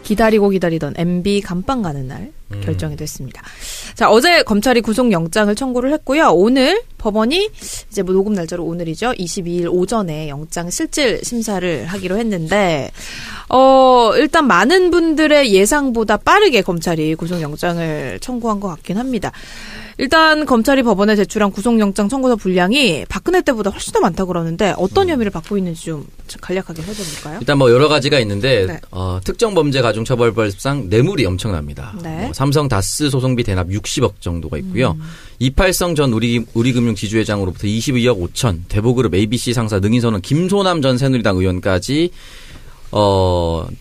기다리고 기다리던 MB 감방 가는 날 결정이 됐습니다. 자, 어제 검찰이 구속영장을 청구를 했고요. 오늘 법원이 이제 뭐 녹음 날짜로 오늘이죠. 22일 오전에 영장 실질 심사를 하기로 했는데 일단 많은 분들의 예상보다 빠르게 검찰이 구속영장을 청구한 것 같긴 합니다. 일단 검찰이 법원에 제출한 구속영장 청구서 분량이 박근혜 때보다 훨씬 더 많다고 그러는데 어떤 혐의를 받고 있는지 좀 간략하게 살펴볼까요? 일단 뭐 여러 가지가 있는데 네. 특정범죄가중처벌법상 뇌물이 엄청납니다. 네. 삼성 다스 소송비 대납 60억 정도가 있고요. 이팔성 전 우리금융 지주회장으로부터 22억 5천, 대보그룹 ABC 상사 능인선원 김소남 전 새누리당 의원까지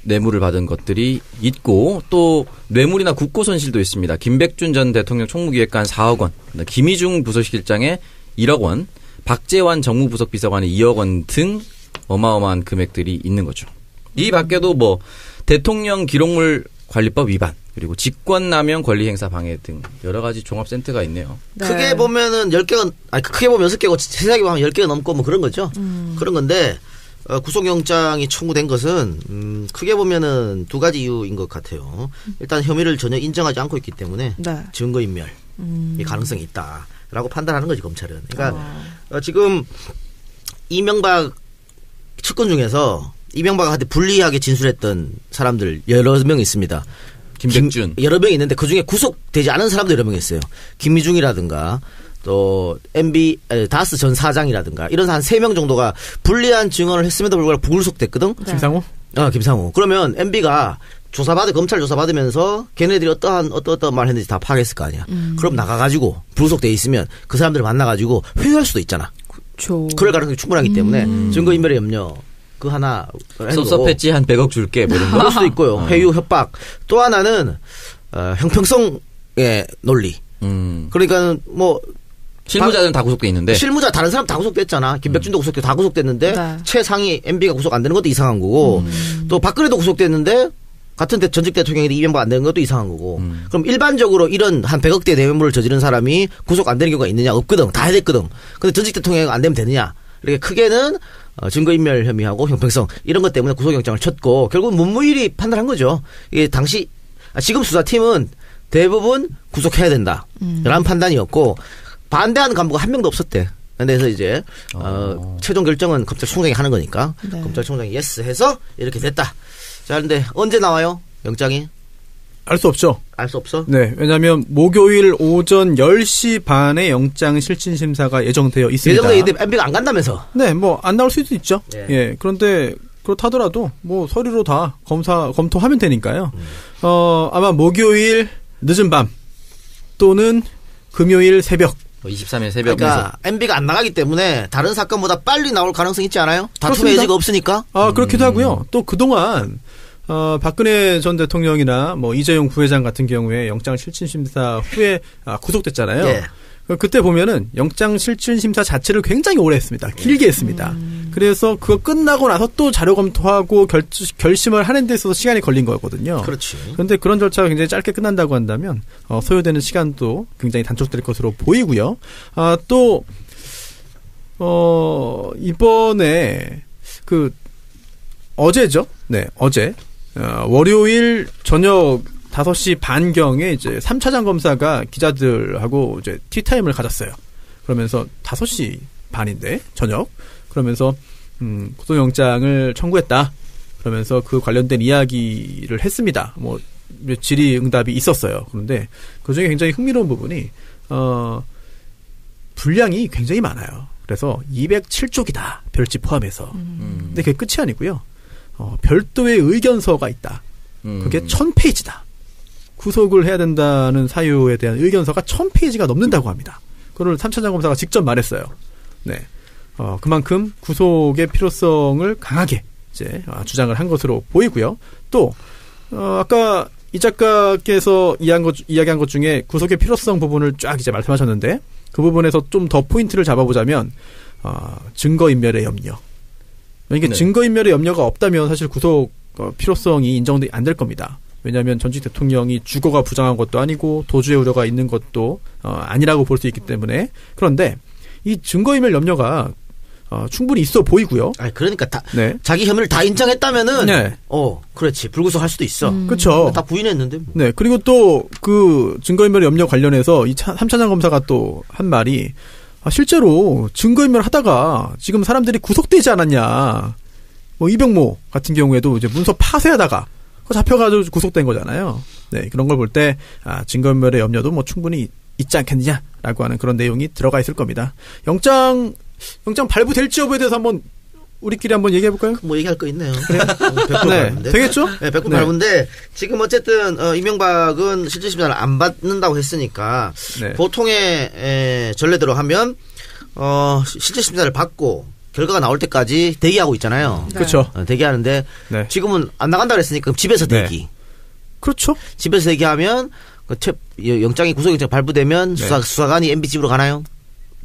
뇌물을 받은 것들이 있고 또 뇌물이나 국고 손실도 있습니다. 김백준 전 대통령 총무기획관 4억 원, 김희중 부서실장의 1억 원, 박재환 정무부석비서관의 2억 원 등 어마어마한 금액들이 있는 거죠. 이 밖에도 뭐 대통령 기록물 관리법 위반 그리고 직권남용 권리행사 방해 등 여러 가지 종합센터가 있네요. 네. 크게 보면은 10개가 크게 보면 6개고 세세하게 보면 10개가 넘고 뭐 그런 거죠. 그런 건데 구속영장이 청구된 것은 크게 보면은 두 가지 이유인 것 같아요. 일단 혐의를 전혀 인정하지 않고 있기 때문에 네. 증거인멸 이 가능성이 있다라고 판단하는 거지 검찰은. 그러니까 지금 이명박 측근 중에서 이명박한테 불리하게 진술했던 사람들 여러 명 있습니다. 김백준 여러 명 있는데 그중에 구속되지 않은 사람도 여러 명 있어요. 김미중이라든가 또 MB 다스 전 사장이라든가 이런 한 3명 정도가 불리한 증언을 했음에도 불구하고 불구속됐거든. 네. 김상호? 김상호. 그러면 MB가 검찰 조사받으면서 걔네들이 어떠한 말 했는지 다 파악했을 거 아니야. 그럼 나가가지고 불구속돼 있으면 그 사람들을 만나가지고 회유할 수도 있잖아. 그렇죠. 그럴 가능성이 충분하기 때문에 증거인멸의 염려 그 하나 섭섭했지 한 100억 줄게 뭐 이런 거. 그럴 수도 있고요. 회유 협박. 또 하나는 형평성의 논리. 그러니까 뭐 실무자들은 다 구속돼 있는데. 실무자 다른 사람 다 구속됐잖아. 김백준도 구속됐고 다 구속됐는데 네. 최상위 MB가 구속 안 되는 것도 이상한 거고 또 박근혜도 구속됐는데 같은 전직 대통령인데 이명박 안 되는 것도 이상한 거고. 그럼 일반적으로 이런 한 100억대 뇌물을 저지른 사람이 구속 안 되는 경우가 있느냐? 없거든. 다 해야 됐거든. 근데 전직 대통령이 안 되면 되느냐? 이렇게 크게는 증거인멸 혐의하고 형평성 이런 것 때문에 구속영장을 쳤고 결국은 문무일이 판단한 거죠. 이게 지금 수사팀은 대부분 구속해야 된다. 라는 판단이었고 반대하는 간부가 한 명도 없었대. 그래서 이제 최종 결정은 검찰총장이 하는 거니까 네. 검찰총장이 예스 해서 이렇게 됐다. 자, 근데 언제 나와요? 영장이? 알 수 없죠. 알 수 없어? 네, 왜냐하면 목요일 오전 10시 반에 영장 실질 심사가 예정되어 있습니다. 예정돼 MB가 안 간다면서? 네, 뭐 안 나올 수도 있죠. 예. 예, 그런데 그렇다더라도 뭐 서류로 다 검토하면 되니까요. 아마 목요일 늦은 밤 또는 금요일 새벽. 23일 새벽에. 그러니까 MB가 안 나가기 때문에 다른 사건보다 빨리 나올 가능성이 있지 않아요? 다툼의 그렇습니다. 여지가 없으니까? 그렇기도 하고요. 또 그동안 박근혜 전 대통령이나 뭐 이재용 부회장 같은 경우에 영장 실질 심사 후에 구속됐잖아요. 예. 그때 보면은 영장 실질 심사 자체를 굉장히 오래 했습니다. 길게 했습니다. 그래서 그거 끝나고 나서 또 자료 검토하고 결심을 하는 데 있어서 시간이 걸린 거거든요. 그렇지. 그런데 그런 절차가 굉장히 짧게 끝난다고 한다면 소요되는 시간도 굉장히 단축될 것으로 보이고요. 또 이번에 어제죠? 네, 어제 월요일 저녁 5시 반경에 이제 3차장 검사가 기자들하고 이제 티타임을 가졌어요. 그러면서 5시 반인데, 저녁. 그러면서, 구속영장을 청구했다. 그러면서 그 관련된 이야기를 했습니다. 뭐, 질의응답이 있었어요. 그런데 그 중에 굉장히 흥미로운 부분이, 분량이 굉장히 많아요. 그래서 207쪽이다. 별지 포함해서. 근데 그게 끝이 아니고요. 별도의 의견서가 있다. 그게 1000페이지다. 구속을 해야 된다는 사유에 대한 의견서가 1000페이지가 넘는다고 합니다. 그걸 3차장 검사가 직접 말했어요. 네. 그만큼 구속의 필요성을 강하게 이제 주장을 한 것으로 보이고요. 또 아까 이 작가께서 이야기한 것 중에 구속의 필요성 부분을 쫙 이제 말씀하셨는데 그 부분에서 좀 더 포인트를 잡아보자면 증거인멸의 염려. 이게 네. 증거인멸의 염려가 없다면 사실 구속 필요성이 인정이 안 될 겁니다. 왜냐하면 전직 대통령이 주거가 부정한 것도 아니고 도주의 우려가 있는 것도 아니라고 볼 수 있기 때문에. 그런데 이 증거인멸 염려가 충분히 있어 보이고요. 아니, 그러니까 네. 자기 혐의를 다 인정했다면은, 네. 그렇지. 불구속할 수도 있어. 그렇죠. 다 부인했는데. 뭐. 네. 그리고 또 그 증거인멸 염려 관련해서 이 3차장 검사가 또 한 말이 실제로 증거인멸 하다가 지금 사람들이 구속되지 않았냐. 뭐 이병모 같은 경우에도 이제 문서 파쇄하다가 잡혀가지고 구속된 거잖아요. 네. 그런 걸 볼 때 증거인멸의 염려도 뭐 충분히 있지 않겠느냐라고 하는 그런 내용이 들어가 있을 겁니다. 영장 발부될지 여부에 대해서 한번 우리끼리 한번 얘기해볼까요? 뭐 얘기할 거 있네요. 그래요? 100% 네. 발부인데. 되겠죠? 네, 100% 발부인데 지금 어쨌든 이명박은 실질 심사를 안 받는다고 했으니까 네. 보통의 전례대로 하면 실질 심사를 받고 결과가 나올 때까지 대기하고 있잖아요. 네. 그렇죠. 대기하는데 네. 지금은 안 나간다 그랬으니까 집에서 대기. 네. 그렇죠. 집에서 대기하면 영장이 구속영장 발부되면 네. 수사관이 MB 집으로 가나요?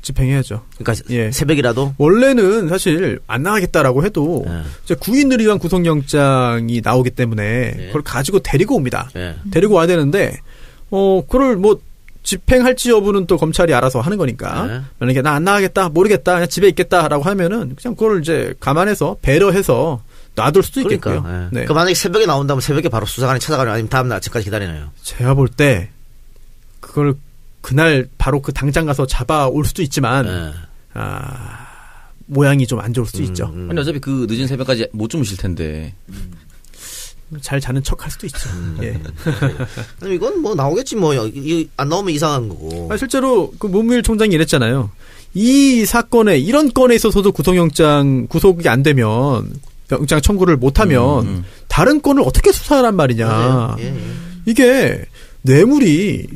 집행해야죠. 그러니까 예. 새벽이라도. 원래는 사실 안 나가겠다라고 해도 네. 이제 구인을 위한 구속영장이 나오기 때문에 네. 그걸 가지고 데리고 옵니다. 네. 데리고 와야 되는데 그걸 뭐 집행할지 여부는 또 검찰이 알아서 하는 거니까 네. 만약에 나 안 나가겠다 모르겠다 그냥 집에 있겠다라고 하면은 그냥 그걸 이제 감안해서 배려해서 놔둘 수도 그러니까. 있겠고요. 네. 네. 그 만약에 새벽에 나온다면 새벽에 바로 수사관이 찾아가나요? 아니면 다음날 아침까지 기다리나요? 제가 볼 때 그걸 그날 바로 그 당장 가서 잡아올 수도 있지만 네. 모양이 좀 안 좋을 수도 있죠. 아니 어차피 그 늦은 새벽까지 못 주무실 텐데. 잘 자는 척 할 수도 있죠. 예. 아니, 이건 뭐 나오겠지 뭐. 안 나오면 이상한 거고. 실제로 그 문무일 총장이 이랬잖아요. 이 사건에 이런 건에 있어서도 구속이 안 되면 영장 청구를 못하면 다른 건을 어떻게 수사하란 말이냐. 예. 이게 뇌물이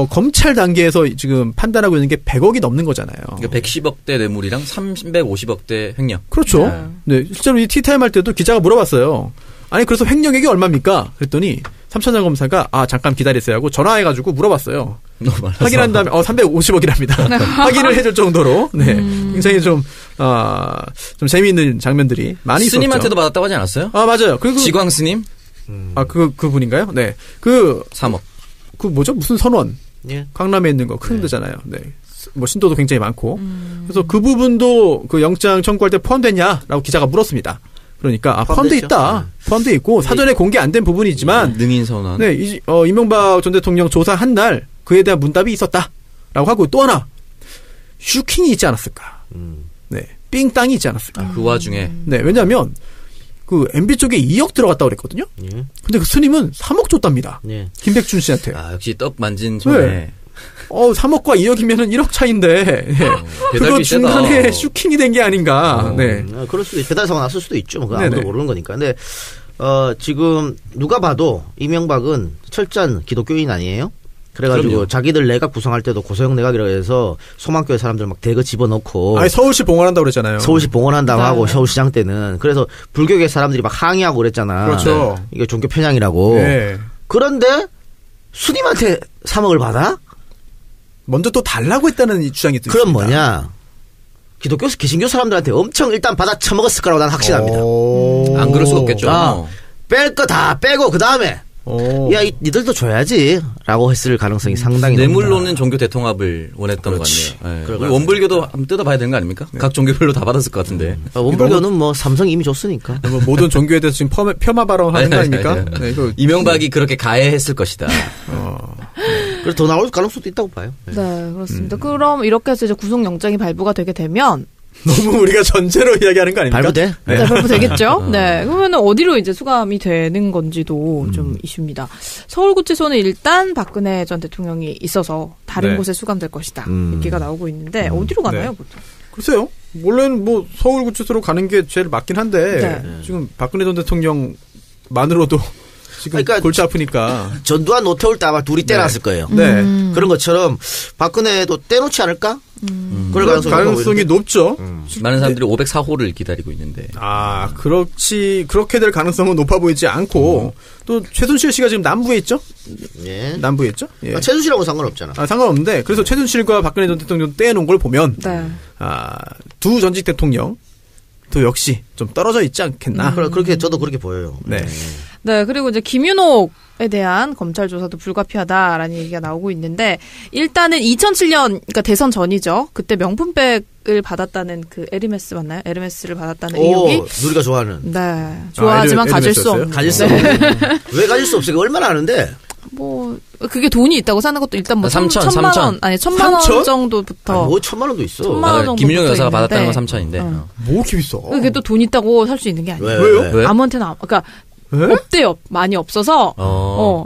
검찰 단계에서 지금 판단하고 있는 게 100억이 넘는 거잖아요. 그러니까 110억대 뇌물이랑 350억대 횡령. 그렇죠. 네. 네, 실제로 이 티타임 할 때도 기자가 물어봤어요. 아니 그래서 횡령액이 얼마입니까? 그랬더니 3차장 검사가 잠깐 기다리세요 하고 전화해가지고 물어봤어요. 확인한 다음에 350억이랍니다. 확인을 해줄 정도로 네, 굉장히 좀 재미있는 장면들이 많이 있었죠. 스님한테도 받았다고 하지 않았어요? 맞아요. 그리고 지광 스님? 그 분인가요? 네, 그 3억. 그 뭐죠? 무슨 선원? 예. 강남에 있는 거 큰 데잖아요. 네. 뭐 신도도 굉장히 많고. 그래서 그 부분도 그 영장 청구할 때 포함됐냐라고 기자가 물었습니다. 그러니까 포함돼 있다. 포함돼 있고 사전에 공개 안 된 부분이지만 능인 선언. 네, 이명박 전 대통령 조사한 날 그에 대한 문답이 있었다라고 하고 또 하나 슈킹이 있지 않았을까? 네, 삥땅이 있지 않았을까? 그 와중에 네, 왜냐하면 그 MB 쪽에 2억 들어갔다고 그랬거든요. 예. 근데 그 스님은 3억 줬답니다. 예. 김백준 씨한테. 역시 떡 만진 손에. 네. 3억과 2억이면은 1억 차인데. 네. 그거 중간에 세다. 슈킹이 된 게 아닌가. 네. 그럴 수도 있고, 배달 사고 났을 수도 있죠. 그거 아무도 네네. 모르는 거니까. 근데, 지금, 누가 봐도 이명박은 철저한 기독교인 아니에요? 그래가지고 그럼요. 자기들 내각 구성할 때도 고소형 내각이라고 해서 소망교회 사람들 막 대거 집어넣고. 서울시 봉헌한다고 그랬잖아요. 서울시 봉헌한다고 네. 하고 서울시장 때는. 그래서 불교계 사람들이 막 항의하고 그랬잖아. 그렇죠. 네. 이게 종교 편향이라고. 네. 그런데 스님한테 3억을 받아? 먼저 또 달라고 했다는 이 주장이 있습니다. 그럼 뭐냐? 개신교 사람들한테 엄청 일단 받아 처먹었을 거라고 나는 확신합니다. 안 그럴 수 없겠죠. 뺄 거 다 빼고 그 다음에 야, 니들도 줘야지 라고 했을 가능성이 상당히 뇌물로는 종교 대통합을 원했던 것 같네요. 네. 원불교도 한번 뜯어봐야 되는 거 아닙니까? 네. 각 종교별로 다 받았을 것 같은데. 원불교는 뭐 삼성이 이미 줬으니까. 뭐 모든 종교에 대해서 지금 폄하 발언하는 거 아닙니까? 네, 이명박이 그렇게 가해했을 것이다. 그래서 더 나올 가능성도 있다고 봐요. 네, 그렇습니다. 그럼 이렇게 해서 이제 구속영장이 발부가 되게 되면 너무 우리가 전제로 이야기하는 거 아닙니까? 발부돼? 네, 발부되겠죠? 네. 그러면 어디로 이제 수감이 되는 건지도 좀 이슈입니다. 서울구치소는 일단 박근혜 전 대통령이 있어서 다른 네. 곳에 수감될 것이다. 얘기가 나오고 있는데 어디로 가나요, 네. 보통? 글쎄요. 원래는 뭐 서울구치소로 가는 게 제일 맞긴 한데 네. 지금 박근혜 전 대통령만으로도 지금 그러니까 골치 아프니까. 전두환 노태울 때 아마 둘이 떼놨을 거예요. 네. 그런 것처럼 박근혜도 떼놓지 않을까? 그럴 가능성이 높죠. 많은 사람들이 504호를 기다리고 있는데. 그렇게 될 가능성은 높아 보이지 않고 또 최순실 씨가 지금 남부에 있죠? 예. 남부에 있죠? 예. 최순실하고 상관없잖아. 상관없는데 그래서 최순실과 박근혜 전 대통령 떼놓은 걸 보면 네. 두 전직 대통령 또 역시 좀 떨어져 있지 않겠나. 그렇게 저도 그렇게 보여요. 네. 네, 그리고 이제 김윤옥 대한 검찰 조사도 불가피하다라는 얘기가 나오고 있는데 일단은 2007년 그러니까 대선 전이죠. 그때 명품백을 받았다는 그 에르메스 맞나요? 에르메스를 받았다는 의혹이 누리가 좋아하는. 네. 좋아하지만 가질 수 없는. 가질 수 없는. 왜 가질 수 없어요? 얼마나 아는데? 뭐 그게 돈이 있다고 사는 것도 일단 뭐 3천 원 아니 1,000만 원 정도부터 아니, 뭐 1,000만 원도 있어. 1,000만 원 정도 김윤영 여사가 받았다는 건 3천인데. 뭐 이렇게 비싸? 그게 또 돈 있다고 살 수 있는 게 아니에요. 왜요? 왜? 아무한테나 그러니까 없대요. 많이 없어서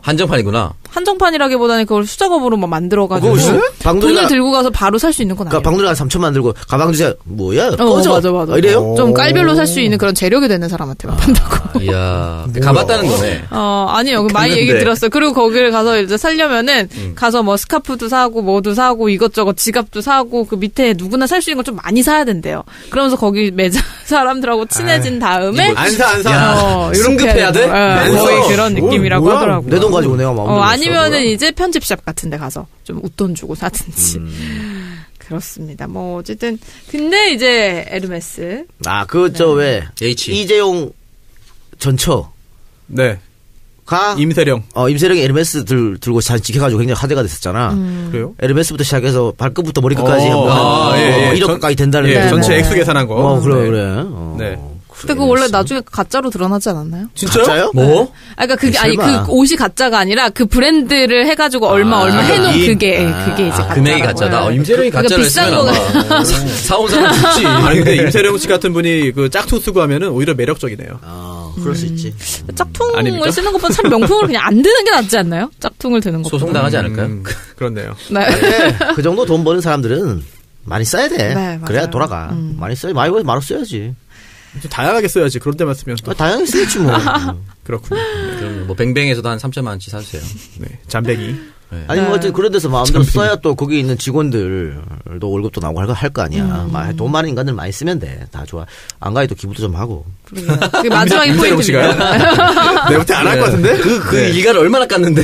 한정판이구나. 한정판이라기보다는 그걸 수작업으로 막 만들어가지고 돈을 들고 가서 바로 살 수 있는 건 아니에요. 그러니까 방돌이가 3천만 들고 가방 주세요. 뭐야? 꺼져. 맞아. 이래요? 좀 깔별로 살 수 있는 그런 재력이 되는 사람한테만 판다고. 이야, 가봤다는 거네. 아니요. 많이 얘기 들었어요. 그리고 거기를 가서 이제 살려면은 가서 뭐 스카프도 사고 뭐도 사고 이것저것 지갑도 사고 그 밑에 누구나 살 수 있는 걸 좀 많이 사야 된대요. 그러면서 거기 매장 사람들하고 친해진 다음에 안 사. 승급해야 돼? 거의 그런 느낌이라고 하더라고요. 내 돈 가지고 내가 마음 아니면은 이제 편집샵 같은 데 가서 좀 웃돈 주고 사든지. 그렇습니다. 뭐 어쨌든 근데 이제 에르메스 왜 H 이재용 전처 네. 가 임세령이 에르메스 들고 사진 찍혀가지고 굉장히 화제가 됐었잖아. 그래요? 에르메스부터 시작해서 발끝부터 머리끝까지 한번 1억 가까이 된다는. 네, 전체 액수 계산한 거. 그래. 네. 근데 그거 원래 나중에 가짜로 드러나지 않았나요? 진짜요? 가짜요? 뭐? 그러니까 그게 아니 그 옷이 가짜가 아니라 그 브랜드를 해가지고 얼마 해놓은 그게 이제 가짜. 금액이 가짜다. 임세령이 가짜를 비싼 했으면 아마 사온 사람 죽지. 아니 근데 임세령 씨 같은 분이 그 짝퉁 쓰고 하면은 오히려 매력적이네요. 그럴 수 있지. 짝퉁을 아닙니까? 쓰는 것보다 차라리 명품을 그냥 안 드는 게 낫지 않나요? 짝퉁을 드는 것보다. 소송당하지 않을까요? 그렇네요. 네. 근데 그 정도 돈 버는 사람들은 많이 써야 돼. 네, 그래야 맞아요. 돌아가. 많이 써야 많이 써야지. 좀 다양하게 써야지. 그런 데만 쓰면 또 다양하게 쓰겠지 뭐. 그렇군요. 그럼 뭐 뱅뱅에서도 한 3천만 원치 사주세요. 네. 잠배기. 네. 아니 뭐 어쨌든 그런 데서 마음대로 써야 또 거기 있는 직원들도 월급도 나오고 할 거 아니야. 돈 많은 인간들 많이 쓰면 돼. 다 좋아. 안 가도 기부도 좀 하고. 그게 마지막에 임세령 포인트입니다. 내부터 안 할 것 같은데? 그 일가를 얼마나 깠는데.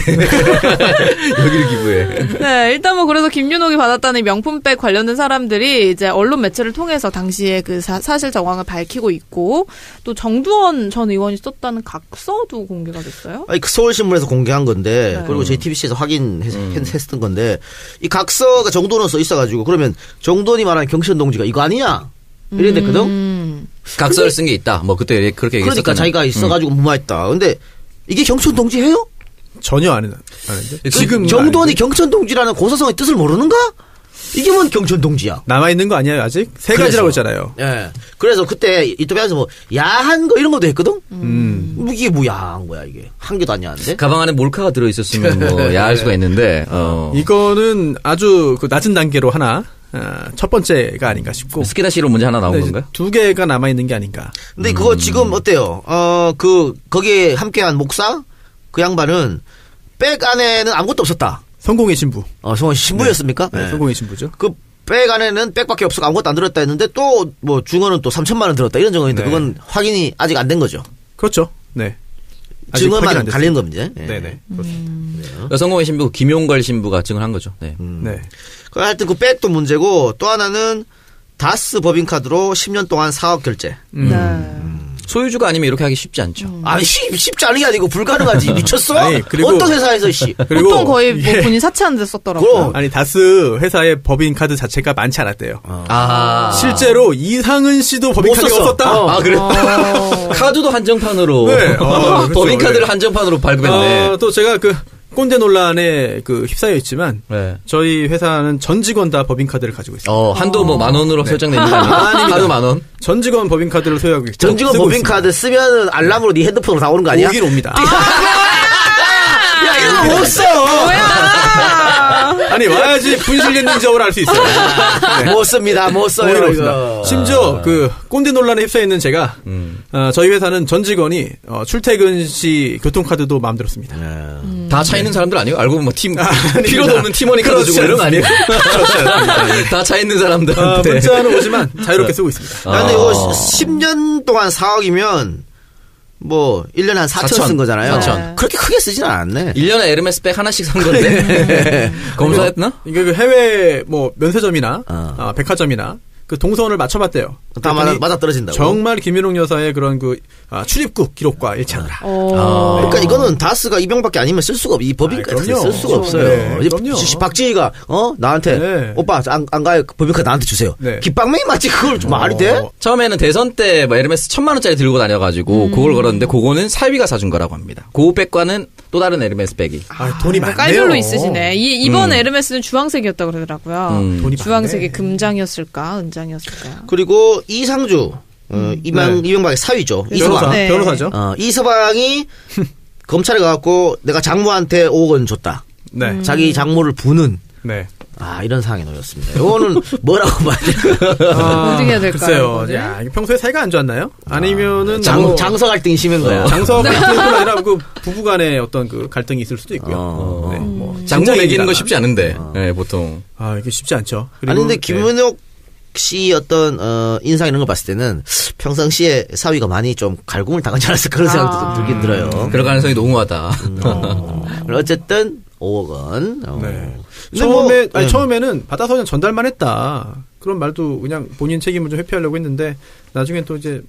여기를 기부해. 네, 일단 뭐 그래서 김윤옥이 받았다는 명품백 관련된 사람들이 이제 언론 매체를 통해서 당시에 그 사실 정황을 밝히고 있고 또 정두원 전 의원이 썼다는 각서도 공개가 됐어요. 아니 그 서울신문에서 공개한 건데 네. 그리고 JTBC에서 확인했던 건데 이 각서가 정돈으로 써 있어가지고 그러면 정돈이 말하는 경천동지가 이거 아니냐 이래 됐거든. 각서를 쓴 게 있다. 뭐 그때 그렇게 얘기했었잖아요. 그러니까 자기가 있어가지고 무마했다. 근데 이게 경천동지 해요? 전혀 아는데. 지금 정돈이 경천동지라는 고사성의 뜻을 모르는가? 이게 뭔 경천동지야? 남아있는 거 아니에요, 아직? 세 가지라고 했잖아요. 예. 그래서 그때 인터뷰에서 뭐, 야한 거 이런 것도 했거든? 이게 뭐 야한 거야, 이게. 한 개도 안 야한데? 가방 안에 몰카가 들어있었으면 뭐 야할 수가 있는데, 이거는 아주 그 낮은 단계로 하나, 첫 번째가 아닌가 싶고. 스키다시로 문제 하나 나온 네, 건가요? 두 개가 남아있는 게 아닌가. 근데 그거 지금 어때요? 거기에 함께한 목사? 그 양반은 백 안에는 아무것도 없었다. 성공의 신부. 신부였습니까? 네, 성공의 신부죠. 그 백 안에는 백밖에 없어 아무것도 안 들었다 했는데 또 뭐 중원은 또 3천만 원 들었다 이런 정황인데 네. 그건 확인이 아직 안 된 거죠. 그렇죠. 네. 아직 확인 증언만 안 됐어요. 갈리는 겁니다. 예. 네네. 그렇습니다. 성공의 신부 김용걸 신부가 증언한 거죠. 네. 네. 하여튼 그 백도 문제고 또 하나는 다스 법인카드로 10년 동안 4억 결제. 네. 소유주가 아니면 이렇게 하기 쉽지 않죠. 아니 쉽지 않은 게 아니고 불가능하지. 미쳤어? 아니, 그리고- 어떤 회사에서 그리고 보통 거의 뭐 이게- 본인 사채하는 데 썼더라고요. 그럼. 아니 다스 회사의 법인 카드 자체가 많지 않았대요. 실제로 이상은 씨도 법인 못 카드가 썼어. 없었다. 어. 아, 그래요? 카드도 한정판으로. 네. 그렇죠. 법인카드를 네. 한정판으로 발급했네. 또 제가 그 꼰대 논란에 그 휩싸여 있지만 네. 저희 회사는 전 직원 다 법인 카드를 가지고 있어요. 한도 뭐 10,000원으로 설정된 거 아니에요? 아닙니다. 하루 10,000원? 전 직원 법인 카드를 소유하고 있고 전직원 쓰고 법인카드 쓰면은 알람으로 네 핸드폰으로 다 오는 거 아니야? 오긴 옵니다. 야 이거 못 써. 아니 와야지 분실됐는지 여부를 알 수 있어요. 네. 못 씁니다. 못 써요. 오긴 이거. 없습니다. 심지어 그 꼰대 논란에 휩싸여 있는 제가 저희 회사는 전 직원이 출퇴근 시 교통카드도 마음대로 씁니다. 다 차 있는 사람들 아니에요? 알고 보면 아닙니다. 필요도 없는 팀원이니까 그렇지 주고 이런 거 아니에요? 않습니다. 다 차 있는 사람들한테. 문자는 오지만 자유롭게 쓰고 있습니다. 야, 근데 이거 10년 동안 4억이면 뭐 1년에 한 4천 쓴 거잖아요. 4천. 그렇게 크게 쓰진 않았네. 1년에 에르메스 백 하나씩 산 건데. 검사했나? 이게 그 해외 뭐 면세점이나 백화점이나 그 동선을 맞춰봤대요. 다 맞아 떨어진다고. 정말 김윤옥 여사의 그런 출입국 기록과 일치하더라. 그러니까 이거는 다스가 이병밖에 아니면 쓸 수가 이 법인까지 그럼요. 쓸 수가 없어요. 네, 이제 그럼요. 박지희가 나한테 네. 오빠 안 가요. 법인카 나한테 주세요. 네. 깃방맹이 맞지 그걸 좀 말이 돼? 처음에는 대선 때 뭐 에르메스 1,000만 원짜리 들고 다녀가지고 그걸 걸었는데 그거는 사위가 사준 거라고 합니다. 그 백과는 또 다른 에르메스 백이. 돈이 많네요. 깔별로 있으시네. 이번 에르메스는 주황색이었다고 그러더라고요. 돈이 주황색이 많네. 금장이었을까, 은장이었을까. 그리고 이상주 이명박의 사위죠. 이서방. 네. 변호사죠. 이서방이 검찰에 가갖고 내가 장모한테 5억 원 줬다. 네. 자기 장모를 부는 네. 이런 상황에 놓였습니다. 이거는 뭐라고 봐야 돼요? 어떻게 해야 될까요? 글쎄요. 이거는? 야, 이게 평소에 사이가 안 좋았나요? 아니면은 장서 갈등이 심한 거야. 장서 갈등뿐 아니라 부부 간의 어떤 갈등이 있을 수도 있고요. 네, 장모 매기는 거 진작입니다만. 쉽지 않은데. 네, 보통. 이게 쉽지 않죠. 아니 근데 네. 김은옥 씨 어떤 인상 이런 걸 봤을 때는 평상시에 사위가 많이 좀 갈굼을 당하지 않았을까 그런 생각도 좀 들긴 들어요. 그럴 가능성이 농후하다. 어쨌든 5억 원. 네. 근데 처음에는 받아서 그냥 전달만 했다. 그런 말도 그냥 본인 책임을 좀 회피하려고 했는데 나중엔 또 이제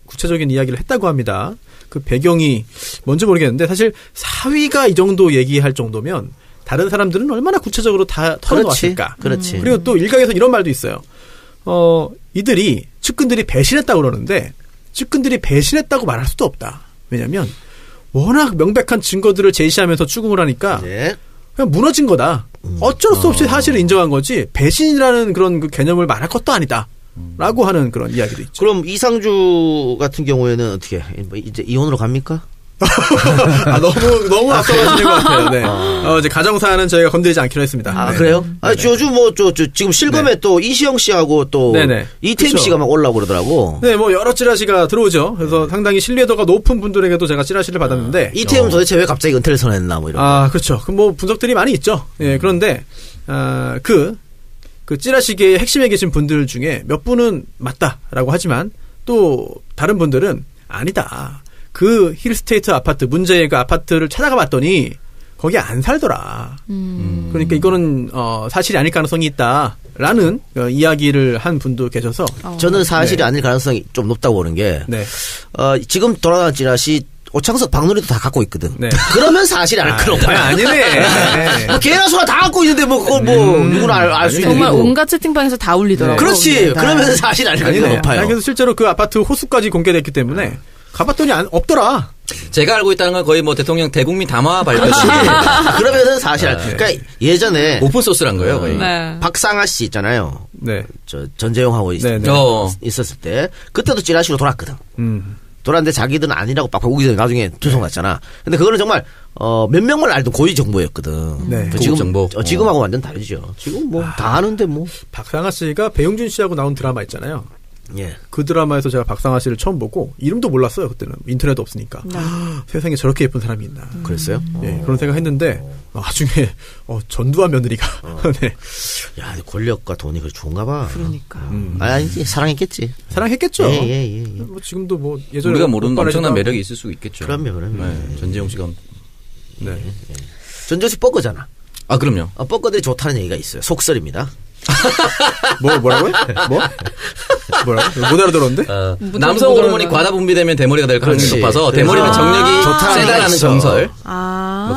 구체적인 이야기를 했다고 합니다. 그 배경이 뭔지 모르겠는데 사실 사위가 이 정도 얘기할 정도면 다른 사람들은 얼마나 구체적으로 다 털어놓았을까. 그렇지. 그리고 또 일각에서 이런 말도 있어요. 측근들이 배신했다고 그러는데 측근들이 배신했다고 말할 수도 없다. 왜냐면 워낙 명백한 증거들을 제시하면서 추궁을 하니까 네. 그냥 무너진 거다. 어쩔 수 없이 사실을 인정한 거지 배신이라는 그런 개념을 말할 것도 아니다. 라고 하는 그런 이야기도 있죠. 그럼 이상주 같은 경우에는 어떻게 이제 이혼으로 갑니까? 너무 앞서가시는 것 같아요. 네. 이제 가정사는 저희가 건드리지 않기로 했습니다. 네. 그래요? 요즘 지금 실검에 또 이시영 씨하고 또 네네. 이태임 그쵸. 씨가 막 올라오고 그러더라고. 네, 여러 찌라시가 들어오죠. 그래서 상당히 신뢰도가 높은 분들에게도 제가 찌라시를 받았는데. 이태임 도대체 왜 갑자기 은퇴를 선언했나 이런. 그렇죠. 분석들이 많이 있죠. 예, 그런데, 그 찌라시계의 핵심에 계신 분들 중에 몇 분은 맞다라고 하지만 또 다른 분들은 아니다. 그 힐스테이트 아파트, 문제의 그 아파트를 찾아가 봤더니 거기 안 살더라. 그러니까 이거는 사실이 아닐 가능성이 있다라는 이야기를 한 분도 계셔서 저는 사실이 네. 아닐 가능성이 좀 높다고 보는 게 네. 지금 돌아다니는 찌라시 오창석 박누리도 다 갖고 있거든. 네. 그러면 사실이 아닐 거라고 봐요. 아니네. 개나 소나 다 갖고 있는데 그걸 누구나 알 수 있는 정말 일이고. 온갖 채팅방에서 다 울리더라고요. 그렇지. 네. 그러면 사실이 아닐 가능성이 높아요. 그래서 실제로 그 아파트 호수까지 공개됐기 때문에 가봤더니 없더라. 제가 알고 있다는 건 거의 대통령 대국민 담화 발표지. 그러면은 사실 그러니까 예전에 오픈 소스란 거예요, 거의. 네. 박상아 씨 있잖아요. 네. 전재용하고 네. 있었을 때 그때도 찌라시로 돌았거든. 돌았는데 자기들은 아니라고 빡 오기 전에 나중에 투성 갔잖아. 근데 그거는 정말 몇 명만 알던 고위 정보였거든. 네. 지금 정보. 지금하고 완전 다르죠. 지금 다 아는데 뭐. 박상아 씨가 배용준 씨하고 나온 드라마 있잖아요. 예. 그 드라마에서 제가 박상아 씨를 처음 보고 이름도 몰랐어요. 그때는 인터넷 없으니까. 세상에 저렇게 예쁜 사람이 있나. 그랬어요? 예, 그런 생각했는데 나중에 전두환 며느리가 네. 야, 권력과 돈이 그렇게 좋은가 봐. 그러니까. 아니지, 사랑했겠지. 사랑했겠죠. 예. 지금도 예전에 우리가 모르는 오빠를 엄청난 해도 매력이 있을 수 있겠죠. 그럼요. 네, 전재용 씨가. 네. 전조씨 뻐거잖아. 그럼요. 뻐거들이 좋다는 얘기가 있어요. 속설입니다. 뭐라고요? 뭐라고? 못 알아들었는데? 남성 호르몬이 과다 분비되면 대머리가 될 가능성이 그렇지. 높아서 대머리는 정력이 좋다는 세다라는 얘기가 있어. 정설.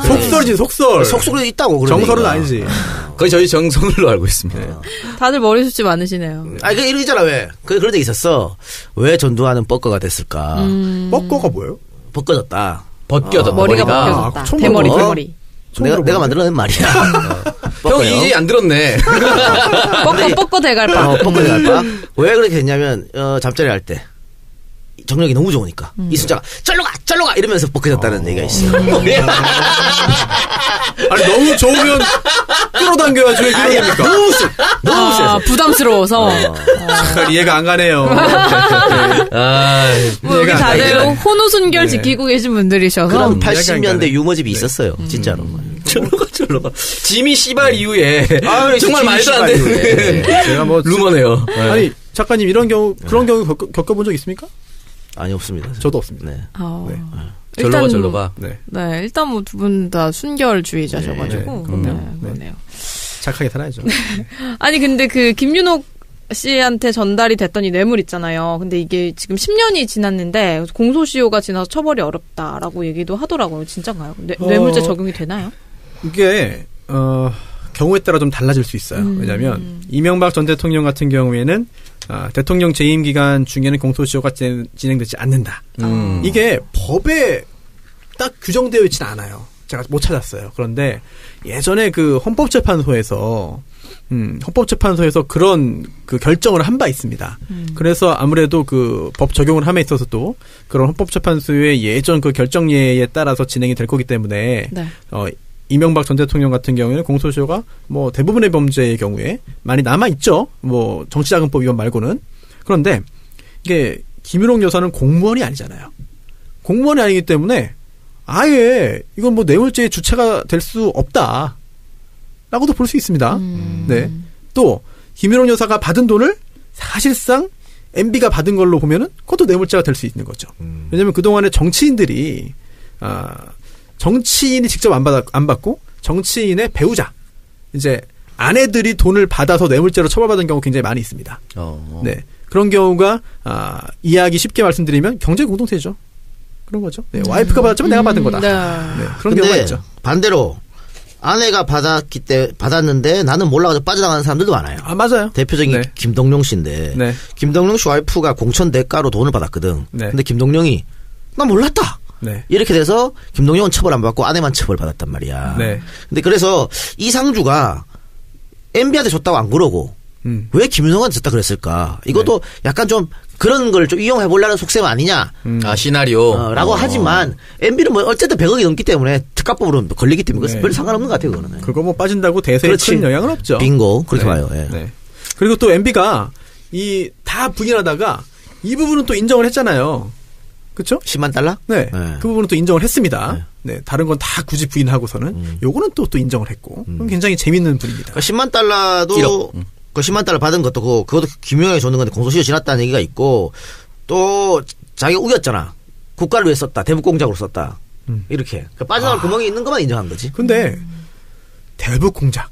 속설이지, 속설. 속설이 있다고. 그런 정설은 얘기가. 아니지. 거의 저희 정설로 알고 있습니다. 다들 머리숱이 많으시네요. 그 이러잖아, 왜. 그런 얘기 있었어. 왜 전두환은 뻐거가 됐을까. 뻐거가 뭐예요? 뻗겨졌다. 벗겨졌다. 머리가 머리가. 벗겨졌다. 처음 대머리, 먹어? 대머리. 내가 만들어낸 말이야. 형 이제 안 들었네. 뻐꺼 대갈빵. 뻐거가 될까? 왜 그렇게 됐냐면, 잠자리 할 때. 정력이 너무 좋으니까. 이 숫자가, 절로 가! 이러면서 뻗겨졌다는 얘기가 있어요. 아니, 너무 좋으면 끌어당겨야지 왜 그러니까. 너무 세. 부담스러워서. 이해가 안 가네요. 여기 다들 혼호순결 네. 지키고 계신 분들이셔서. 그런 약간 80년대 유머집이 있었어요. 진짜로. 절로 가. 짐이 씨발 이후에 정말 짐이 말도 안 씨발 되는 이후에. 제가 루머네요. 아니, 작가님 그런 경우 겪어본 적 있습니까? 아니, 없습니다. 저도 없습니다. 네. 절로 가. 네. 네, 일단 두 분 다 순결주의자셔가지고. 그럼요. 그러네요. 착하게 살아야죠. 아니, 근데 김윤옥 씨한테 전달이 됐던 이 뇌물 있잖아요. 근데 이게 지금 10년이 지났는데 공소시효가 지나서 처벌이 어렵다라고 얘기도 하더라고요. 진짜인가요? 뇌물죄 적용이 되나요? 이게 경우에 따라 좀 달라질 수 있어요. 왜냐하면 이명박 전 대통령 같은 경우에는 대통령 재임 기간 중에는 공소시효가 진행되지 않는다. 이게 법에 딱 규정되어 있지는 않아요. 제가 못 찾았어요. 그런데 예전에 그 헌법재판소에서 그런 그 결정을 한 바 있습니다. 그래서 아무래도 그 법 적용을 함에 있어서도 그런 헌법재판소의 예전 그 결정예에 따라서 진행이 될 거기 때문에 네. 이명박 전 대통령 같은 경우에는 공소시효가 뭐 대부분의 범죄의 경우에 많이 남아 있죠. 뭐 정치자금법 위반 말고는. 그런데 이게 김유롱 여사는 공무원이 아니잖아요. 공무원이 아니기 때문에 아예 이건 뭐 뇌물죄의 주체가 될 수 없다. 라고도 볼 수 있습니다. 네. 또 김유롱 여사가 받은 돈을 사실상 MB가 받은 걸로 보면은 그것도 뇌물죄가 될 수 있는 거죠. 왜냐하면 그동안에 정치인들이 정치인이 직접 안 받고 정치인의 배우자 이제 아내들이 돈을 받아서 뇌물죄로 처벌받은 경우 굉장히 많이 있습니다. 네. 그런 경우가 이해하기 쉽게 말씀드리면 경제 공동체죠. 그런 거죠. 네. 와이프가 받았지만 내가 받은 거다. 네. 그런 경우가 있죠. 반대로 아내가 받았는데 나는 몰라가지고 빠져나가는 사람들도 많아요. 맞아요. 대표적인 네. 김동룡 씨인데 네. 김동룡 씨 와이프가 공천 대가로 돈을 받았거든. 네. 근데 김동룡이 나 몰랐다. 네. 이렇게 돼서 김동룡은 처벌 안 받고 아내만 처벌받았단 말이야. 네. 근데 그래서 이상주가 MB한테 줬다고 안 그러고 왜 김유성한테 줬다 그랬을까? 이것도 약간 좀 그런 걸 좀 이용해 보려는 속셈 아니냐? 시나리오. 라고 하지만 MB는 뭐 어쨌든 100억이 넘기 때문에 특가법으로 걸리기 때문에 네. 별 상관없는 것 같아요. 그거는. 그거 뭐 빠진다고 대세에 그렇지. 큰 영향은 없죠. 빙고 그렇게 네. 봐요. 예. 네. 그리고 또 MB가 다 부인하다가 이 부분은 또 인정을 했잖아요. 그렇죠? 10만 달러? 네. 네. 그 부분은 또 인정을 했습니다. 네. 다른 건 다 굳이 부인하고서는 요거는 또 인정을 했고. 그건 굉장히 재밌는 분입니다. 그러니까 10만 달러도 그 10만 달러 받은 것도 그것도 김용현이 줬는 건데 공소시효 지났다는 얘기가 있고 또 자기가 우겼잖아. 국가를 위해 썼다. 대북공작으로 썼다. 이렇게. 그러니까 빠져나갈 구멍이 있는 것만 인정한 거지. 근데 대북공작.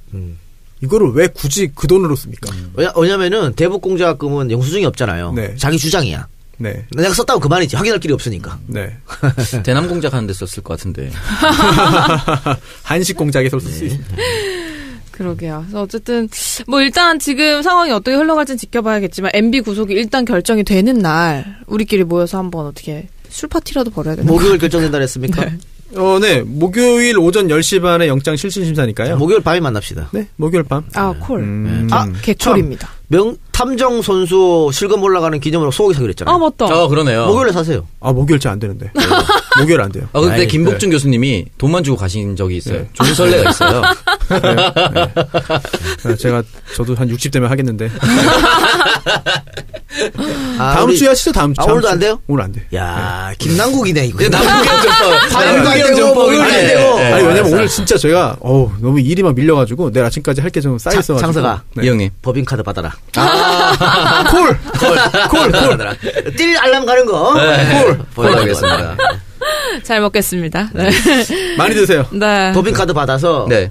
이거를 왜 굳이 그 돈으로 씁니까? 왜냐면은 대북공작금은 영수증이 없잖아요. 네. 자기 주장이야. 네. 내가 썼다고 그만이지. 확인할 길이 없으니까. 네. 대남 공작 하는 데 썼을 것 같은데. 한식 공작에 쓸 수 있습니다. 그러게요. 그래서 어쨌든 뭐 일단 지금 상황이 어떻게 흘러갈지는 지켜봐야겠지만 MB 구속이 일단 결정이 되는 날 우리끼리 모여서 한번 어떻게 술 파티라도 벌여야 되나? 목요일 결정된다 그랬습니까? 네. 네. 목요일 오전 10시 반에 영장 실질심사니까요. 목요일 밤에 만납시다. 네. 목요일 밤. 콜. 아, 개콜입니다. 탐정 선수 실검 올라가는 기념으로 소고기 사기로 했잖아요. 맞다. 그러네요. 목요일에 사세요. 목요일째 안 되는데. 목요일 안 돼요. 근데 아이, 김복준 교수님이 돈만 주고 가신 적이 있어요. 네. 존설레가 있어요. 네. 저도 한 60 되면 하겠는데. 다음 우리- 주에 하시죠, 다음 주. 오늘도 안 돼요? 오늘 안 돼. 야, 김남국이네, 이거. 남경전법. 화요일도 안 되고, 목요일도 안 되고. 아니, 왜냐면 오늘 진짜 저희가, 너무 일이 막 밀려가지고, 내일 아침까지 할 게 좀 쌓여있어가지고. 창서가. 네. 이 형님. 법인카드 받아라. 콜! 뛸 알람 가는 거. 네. 보여드리겠습니다. 잘 먹겠습니다. 네. 많이 드세요. 네. 법인카드 받아서. 네.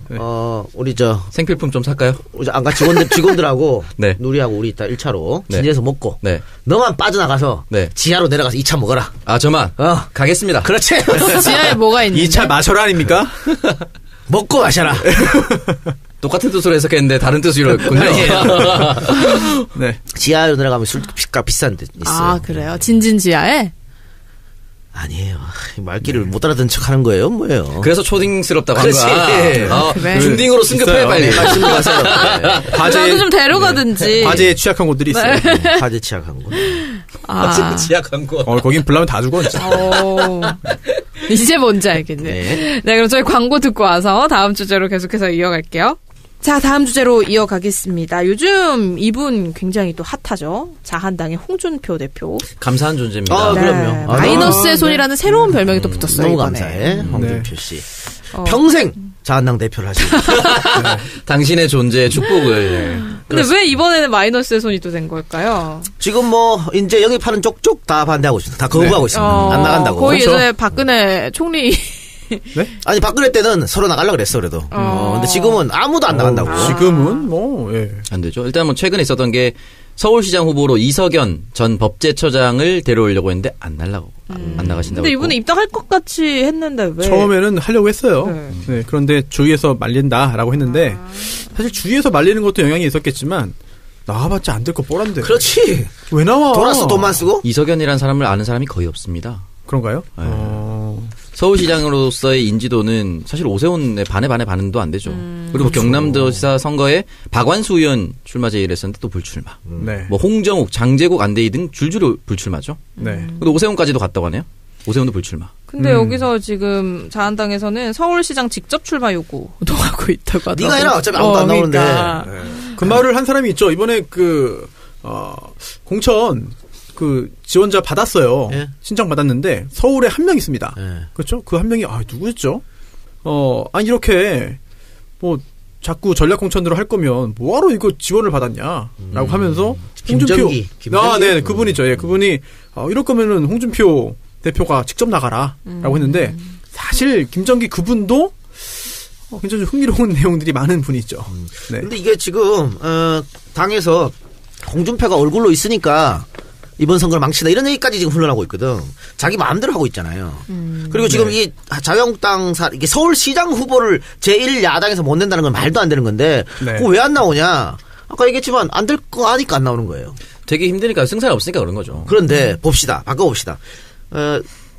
우리 생필품 좀 살까요? 안가 직원들하고. 네. 누리하고 우리 이따 1차로. 네. 진지해서 먹고. 네. 너만 빠져나가서. 네. 지하로 내려가서 2차 먹어라. 저만. 가겠습니다. 그렇지. 지하에 뭐가 있는데? 2차 마셔라 아닙니까? 먹고 마셔라. 똑같은 뜻으로 해석했는데 다른 뜻으로 했군요. 네. 지하로 내려가면 술값 비싼 데 있어요. 그래요? 진진지하에? 아니에요. 말귀를 못 알아듣는 척 하는 거예요? 뭐예요? 그래서 초딩스럽다고 한 그렇지. 거야. 그래. 중딩으로 승급해 있어요. 빨리. 말씀 마세요. 저도 좀 데려가든지. 과제에 취약한 곳들이 있어요. 화재 취약한 거. 지약한 거. 거긴 불나면 다 죽어, 진짜. 이제 뭔지 알겠네. 네. 네, 그럼 저희 광고 듣고 와서 다음 주제로 계속해서 이어갈게요. 자, 다음 주제로 이어가겠습니다. 요즘 이분 굉장히 또 핫하죠. 자한당의 홍준표 대표. 감사한 존재입니다. 그럼요. 마이너스의 손이라는 새로운 별명이 또 붙었어요. 너무 이번에. 감사해. 홍준표 씨. 어. 평생 자한당 대표를 하시고. 당신의 존재의 축복을. 근데 왜 이번에는 마이너스의 손이 또 된 걸까요? 지금 이제 영입하는 쪽쪽 다 반대하고 있습니다. 다 거부하고 있습니다. 안 나간다고. 거의 그렇죠? 예전에 박근혜 총리. 네? 아니, 박근혜 때는 서로 나가려고 그랬어, 그래도. 근데 지금은 아무도 안 나간다고. 지금은 예. 안 되죠. 일단 최근에 있었던 게 서울시장 후보로 이석연 전 법제처장을 데려오려고 했는데 안 나가신다고. 근데 이분은 입당할 것 같이 했는데 왜? 처음에는 하려고 했어요. 네. 네, 그런데 주위에서 말린다라고 했는데 사실 주위에서 말리는 것도 영향이 있었겠지만 나와봤자 안 될 거 뻔한데. 그렇지. 왜 나와? 돌아서 돈만 쓰고. 이석연이라는 사람을 아는 사람이 거의 없습니다. 그런가요? 네. 서울시장으로서의 인지도는 사실 오세훈의 반도 안 되죠. 그리고 그렇죠. 경남도지사 선거에 박완수 의원 출마 제의를 했었는데 또 불출마. 네. 뭐 홍정욱, 장제국, 안대희 등 줄줄이 불출마죠. 네. 근데 오세훈까지도 갔다고 하네요. 오세훈도 불출마. 근데 여기서 지금 자한당에서는 서울시장 직접 출마 요구도 하고 있다고 하더라고요. 네가 해라. 어차피 아무도 안 나오는데. 그러니까. 그 말을 한 사람이 있죠. 이번에 공천 지원자 받았어요. 예. 신청 받았는데 서울에 한 명 있습니다. 예. 그렇죠? 그 한 명이 누구였죠? 이렇게 뭐 자꾸 전략 공천으로 할 거면 뭐하러 이거 지원을 받았냐라고 하면서 김정기. 네, 그분이죠. 예, 그분이 이럴 거면은 홍준표 대표가 직접 나가라라고 했는데 사실 김정기 그분도 굉장히 흥미로운 내용들이 많은 분이죠. 네. 근데 이게 지금 당에서 홍준표가 얼굴로 있으니까 이번 선거를 망치다 이런 얘기까지 지금 흘러나오고 있거든. 자기 마음대로 하고 있잖아요. 그리고 지금 이 자유한국당 이게 서울시장 후보를 제1야당에서 못 낸다는 건 말도 안 되는 건데 네. 그거 왜 안 나오냐? 아까 얘기했지만 안 될 거 아니까 안 나오는 거예요. 되게 힘드니까 승산이 없으니까 그런 거죠. 그런데 봅시다. 바꿔봅시다.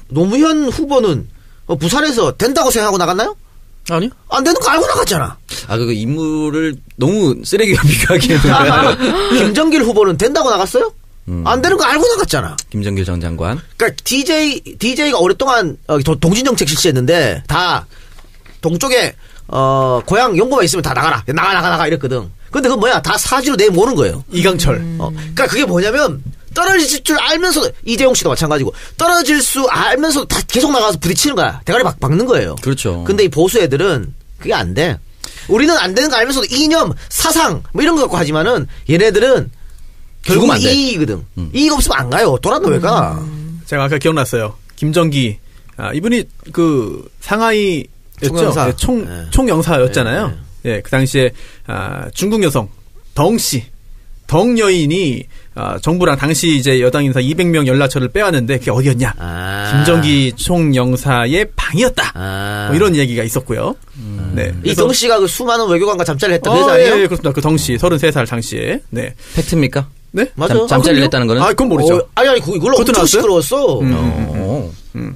노무현 후보는 부산에서 된다고 생각하고 나갔나요? 아니요. 안 되는 거 알고 나갔잖아. 그 인물을 너무 쓰레기와 비교하기에는. 김정길 후보는 된다고 나갔어요? 안 되는 거 알고 나갔잖아. 김정길 전 장관. 그러니까 DJ가 오랫동안 동진정책 실시했는데 다 동쪽에 고향 연고만 있으면 다 나가 이랬거든. 근데 그건 뭐야? 다 사지로 내모는 거예요. 이강철. 그러니까 그게 뭐냐면 떨어질 줄 알면서 이재용 씨도 마찬가지고 떨어질 수 알면서 다 계속 나가서 부딪히는 거야. 대가리 박는 거예요. 그렇죠. 근데 이 보수 애들은 그게 안 돼. 우리는 안 되는 거 알면서도 이념, 사상 뭐 이런 거 갖고 하지만은 얘네들은 결국은 이익이거든. 이익 없으면 안 가요. 돌아도 왜 가? 제가 아까 기억났어요. 김정기. 이분이 상하이 총영사. 네, 총영사였잖아요. 예, 그 당시에 중국 여성 덩 여인이 정부랑 당시 이제 여당 인사 200명 연락처를 빼왔는데 그게 어디였냐? 김정기 총영사의 방이었다. 뭐 이런 얘기가 있었고요. 네. 이 덩 씨가 그 수많은 외교관과 잠자리를 했던 그 여자 아니에요? 예, 그렇습니다. 그 덩 씨 33살 당시에. 네. 팩트입니까? 네? 맞아. 잠자리를 했다는 거는? 그건 모르죠. 아니, 그걸로 엄청 시끄러웠어.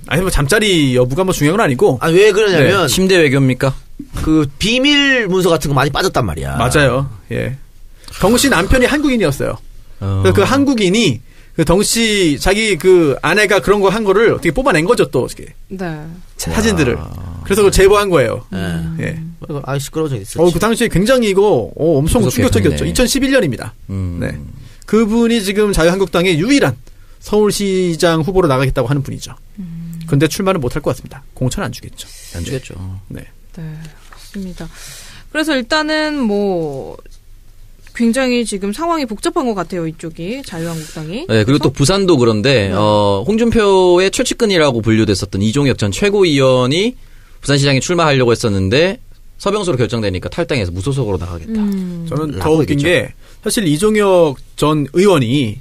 아니, 뭐 잠자리 여부가 뭐 중요한 건 아니고. 왜 그러냐면. 네. 침대 외교입니까? 그 비밀 문서 같은 거 많이 빠졌단 말이야. 맞아요. 예. 덩 씨 남편이 한국인이었어요. 그래서 그 한국인이 그 덩 씨 자기 그 아내가 그런 거 한 거를 어떻게 뽑아낸 거죠 또 어떻게. 네. 사진들을. 그래서 그걸 제보한 거예요. 예. 시끄러워져 있었지. 그 당시에 굉장히 이거 엄청 무섭게 충격적이었죠. 했네. 2011년입니다. 네. 그분이 지금 자유한국당의 유일한 서울시장 후보로 나가겠다고 하는 분이죠. 근데 출마는 못할 것 같습니다. 공천 안 주겠죠. 안 주겠죠. 네. 네, 그렇습니다. 그래서 일단은 뭐 굉장히 지금 상황이 복잡한 것 같아요. 이쪽이 자유한국당이. 네, 그리고 또 부산도 그런데 홍준표의 최측근이라고 분류됐었던 이종혁 전 최고위원이 부산시장에 출마하려고 했었는데 서병수로 결정되니까 탈당해서 무소속으로 나가겠다. 저는 더 웃긴 게 사실 이종혁 전 의원이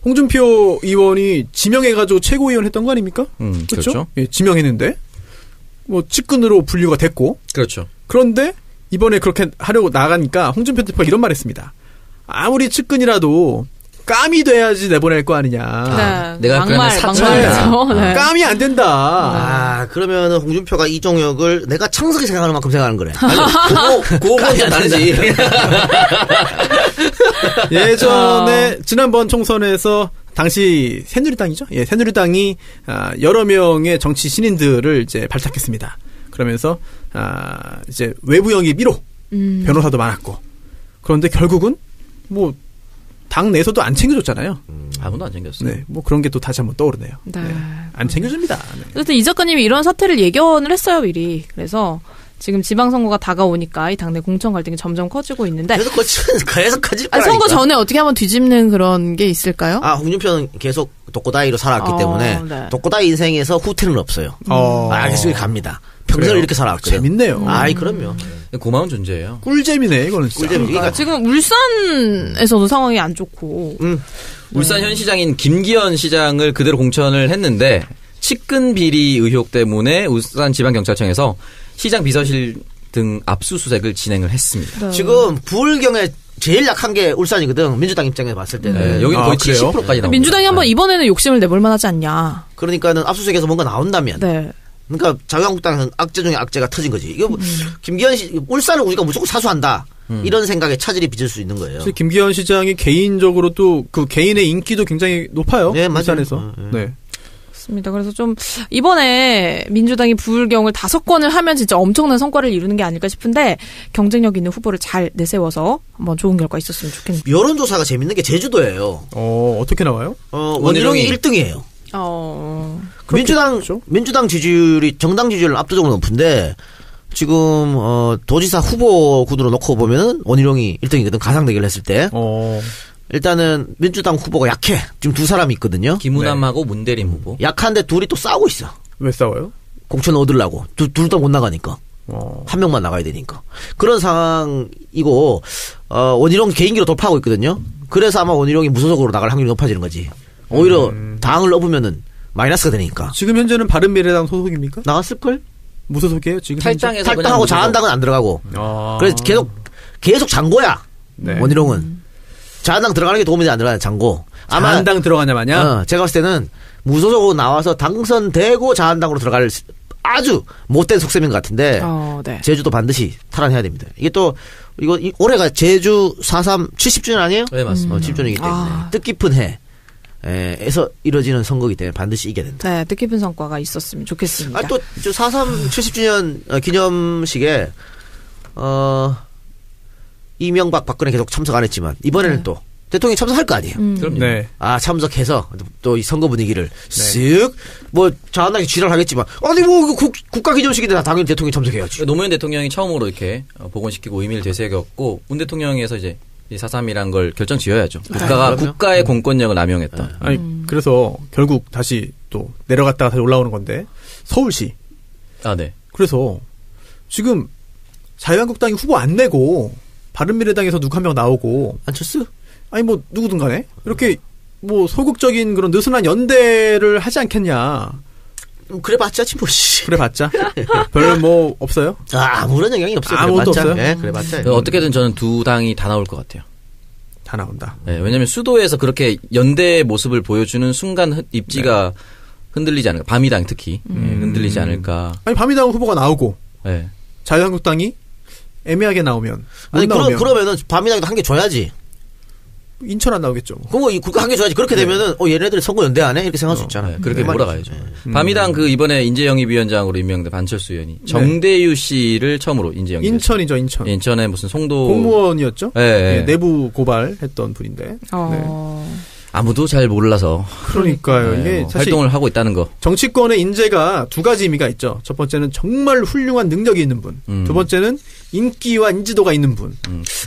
홍준표 의원이 지명해가지고 최고위원 했던 거 아닙니까? 그렇죠. 예, 지명했는데 뭐 측근으로 분류가 됐고. 그렇죠. 그런데 이번에 그렇게 하려고 나가니까 홍준표 대표가 이런 말했습니다. 아무리 측근이라도 깜이 돼야지 내보낼 거 아니냐. 네, 내가 그러면 막말이죠. 네. 깜이 안 된다. 그러면은 홍준표가 이종혁을 내가 창석이 생각하는 만큼 생각하는 거네. 그거는 좀 다르지. 예전에 지난번 총선에서 당시 새누리당이죠. 예, 새누리당이 여러 명의 정치 신인들을 이제 발탁했습니다. 그러면서 이제 외부 영입 1호 변호사도 많았고 그런데 결국은 뭐 당 내에서도 안 챙겨줬잖아요. 아무도 안 챙겼어요. 네, 뭐 그런 게 또 다시 한번 떠오르네요. 네. 네, 안 챙겨줍니다. 네. 어쨌든 이 작가님이 이런 사태를 예견을 했어요, 미리. 그래서 지금 지방선거가 다가오니까 이 당내 공천 갈등이 점점 커지고 있는데. 그래서 커질 거라니까. 선거 전에 어떻게 한번 뒤집는 그런 게 있을까요? 홍준표는 계속 독고다이로 살아왔기 때문에 네. 독고다이 인생에서 후퇴는 없어요. 계속 갑니다. 평생을 그래요? 이렇게 살아왔거든. 재밌네요. 아이, 그럼요. 고마운 존재예요. 꿀잼이네 이거는 진짜. 꿀잼이지. 그러니까 지금 울산에서도 상황이 안 좋고. 울산 현 시장인 김기현 시장을 그대로 공천을 했는데 측근 비리 의혹 때문에 울산지방경찰청에서 시장 비서실 등 압수수색을 진행을 했습니다. 지금 부울경에 제일 약한 게 울산이거든. 민주당 입장에서 봤을 때는. 네, 여기는 거의 그래요? 70%까지 나옵니다. 민주당이 한번 이번에는 욕심을 내볼 만하지 않냐. 그러니까는 압수수색에서 뭔가 나온다면. 네. 그러니까 자유한국당은 악재 중에 악재가 터진 거지. 이거 뭐 김기현 씨 울산을 우리가 무조건 사수한다. 이런 생각에 차질이 빚을 수 있는 거예요. 사실 김기현 시장이 개인적으로 또 그 개인의 인기도 굉장히 높아요. 네, 맞아요. 울산에서. 네. 맞습니다. 그래서 좀 이번에 민주당이 부울경을 5건을 하면 진짜 엄청난 성과를 이루는 게 아닐까 싶은데 경쟁력 있는 후보를 잘 내세워서 한번 좋은 결과 있었으면 좋겠네요. 여론조사가 재밌는 게 제주도예요. 어떻게 나와요? 원희룡이 1등이에요. 민주당 지지율이 정당 지지율은 압도적으로 높은데 지금 도지사 후보 군으로 놓고 보면은 원희룡이 1등이거든. 가상 대결을 했을 때. 일단은 민주당 후보가 약해. 지금 두 사람이 있거든요. 김우남하고 문대림 후보. 약한데 둘이 또 싸우고 있어. 왜 싸워요? 공천 얻으려고. 둘 다 못 나가니까. 한 명만 나가야 되니까. 그런 상황이고 원희룡 개인기로 돌파하고 있거든요. 그래서 아마 원희룡이 무소속으로 나갈 확률이 높아지는 거지. 오히려 당을 넣으면은 마이너스가 되니까. 지금 현재는 바른미래당 소속입니까? 나갔을걸? 무소속이에요 지금? 탈당해서 탈당하고 자한당은 안 들어가고. 그래서 계속 장고야. 네. 원희룡은. 자한당 들어가는 게 도움이 안 들어가는 장고. 아마 자한당 들어가냐 마냐? 제가 봤을 때는 무소속으로 나와서 당선되고 자한당으로 들어갈 아주 못된 속셈인 것 같은데 네. 제주도 반드시 탈환해야 됩니다. 이게 또 올해가 제주 4.3 70주년 아니에요? 네, 맞습니다. 70주년이기 때문에 뜻깊은 해에서 이뤄지는 선거이기 때문에 반드시 이겨야 된다. 네, 뜻깊은 성과가 있었으면 좋겠습니다. 또 4.3 70주년 기념식에 이명박 박근혜 계속 참석 안 했지만 이번에는 또 대통령이 참석할 거 아니에요. 그럼요. 네. 참석해서 또 이 선거 분위기를 쓱 자한당이 지랄하겠지만 아니 국가 기념식인데 당연히 대통령이 참석해야지. 노무현 대통령이 처음으로 이렇게 복원시키고 의미를 되새겼고 문 대통령에서 이제 이 4.3이란 걸 결정 지어야죠. 국가가 국가의 공권력을 남용했다. 아니 그래서 결국 다시 또 내려갔다가 다시 올라오는 건데 서울시. 네. 그래서 지금 자유한국당이 후보 안 내고 바른미래당에서 누구 한 명 나오고 안철수? 아니 누구든 간에 이렇게 소극적인 그런 느슨한 연대를 하지 않겠냐. 그래봤자 씨. 그래봤자 별로 없어요? 아무런 영향이 없어요. 아무것도 없어요? 네, 그래봤자. 어떻게든 저는 두 당이 다 나올 것 같아요. 다 나온다. 네, 왜냐하면 수도에서 그렇게 연대의 모습을 보여주는 순간 입지가 흔들리지 않을까. 바미당 특히 흔들리지 않을까. 아니 바미당 후보가 나오고 네. 자유한국당이 애매하게 나오면 그러면은 바미당도 한 개 줘야지. 인천 안 나오겠죠. 그거 한 개 줘야지. 그렇게 되면은 얘네들이 선거 연대 안 해? 이렇게 생각할 수 있잖아. 네, 그렇게 몰아가야죠. 바미당 이번에 인재영입위원장으로 임명된 반철수 의원이 정대유 씨를 처음으로 인재영입. 인천이죠, 인천. 인천에 무슨 송도 공무원이었죠. 네. 내부 고발했던 분인데. 네. 아무도 잘 몰라서. 그러니까요. 이게 사실 활동을 하고 있다는 거. 정치권의 인재가 두 가지 의미가 있죠. 첫 번째는 정말 훌륭한 능력이 있는 분. 두 번째는 인기와 인지도가 있는 분.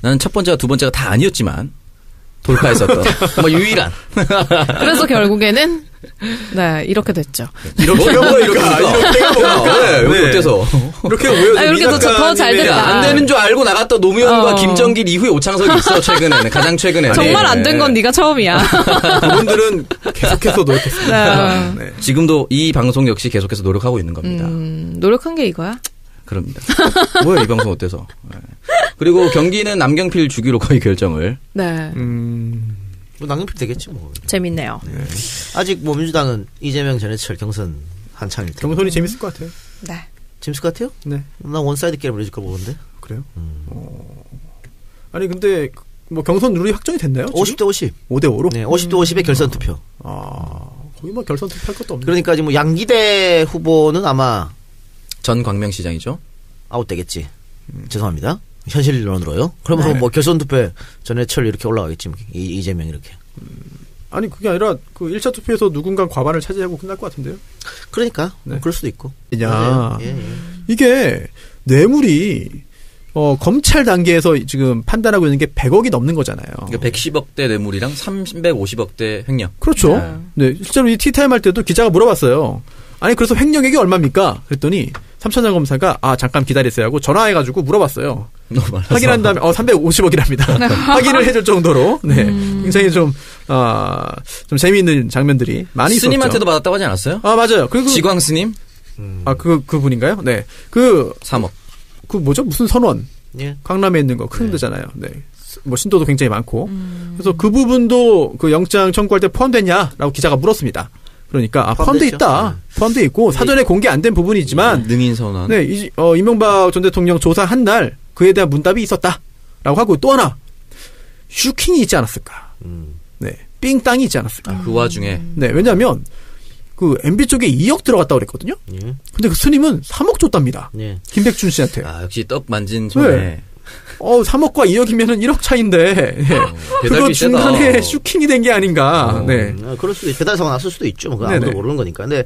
나는 첫 번째와 두 번째가 다 아니었지만 돌파했었던 유일한. 그래서 결국에는 이렇게 됐죠. 이렇게 왜 어때서? 이렇게 왜 이렇게 더 잘 됐다. 안 되는 줄 알고 나갔던 노무현과 김정길 이후에 오창석이 있어. 최근에는 가장 최근에. 정말 안 된 건 네가 처음이야. 그분들은 계속해서 노력했습니다. 네. 지금도 이 방송 역시 계속해서 노력하고 있는 겁니다. 노력한 게 이거야? 그럽니다. 뭐야 이 방송 어때서? 네. 그리고 경기는 남경필 주기로 거의 결정을. 네. 남경필 되겠지 뭐. 재밌네요. 네. 아직 민주당은 이재명 전해철 경선 한창일 때. 경선이 재밌을 것 같아요. 네. 재밌을 것 같아요? 네. 나 원사이드 게임을 해줄 거 보는데. 그래요? 아니 근데 경선 룰이 확정이 됐나요? 50대 50. 5대 5로? 네, 50대 50의 결선 투표. 거의 결선 투표할 것도 없네. 그러니까 지금 양기대 후보는 아마 전 광명시장이죠. 아웃되겠지. 죄송합니다. 현실론으로요. 그러면 결선 투표에 전해철 이렇게 올라가겠지. 이재명 이렇게. 아니 그게 아니라 1차 투표에서 누군가 과반을 차지하고 끝날 것 같은데요. 그러니까 그럴 수도 있고. 이게 뇌물이 검찰 단계에서 지금 판단하고 있는 게 100억이 넘는 거잖아요. 그러니까 110억대 뇌물이랑 350억대 횡령. 그렇죠. 네. 실제로 이 티타임 할 때도 기자가 물어봤어요. 아니 그래서 횡령액이 얼마입니까? 그랬더니 삼천장 검사가 잠깐 기다리세요 하고 전화해가지고 물어봤어요. 너무 많아서. 확인한 다음에 350억이랍니다. 확인을 해줄 정도로 굉장히 좀 재미있는 장면들이 많이 있었죠. 스님한테도 받았다고 하지 않았어요? 맞아요. 그리고 지광 스님? 그분인가요? 네. 3억. 그 뭐죠? 무슨 선원? 예. 강남에 있는 거 큰 데잖아요. 네. 뭐 신도도 굉장히 많고. 그래서 그 부분도 그 영장 청구할 때 포함됐냐라고 기자가 물었습니다. 그러니까 포함돼 있다. 포함돼 있고 사전에 공개 안 된 부분이지만 능인 선언. 네, 이명박 전 대통령 조사한 날 그에 대한 문답이 있었다라고 하고 또 하나 슈킹이 있지 않았을까? 네, 삥땅이 있지 않았을까? 그 와중에. 네, 왜냐하면 그 MB 쪽에 2억 들어갔다고 그랬거든요. 예. 근데 그 스님은 3억 줬답니다. 예. 김백준 씨한테. 역시 떡 만진 손에. 네. 3억과 2억이면은 1억 차인데 그거 중간에 슈킹이 된 게 아닌가. 네. 그럴 수도 있고 배달 사고 났을 수도 있죠. 그거 아무도 네네. 모르는 거니까. 근데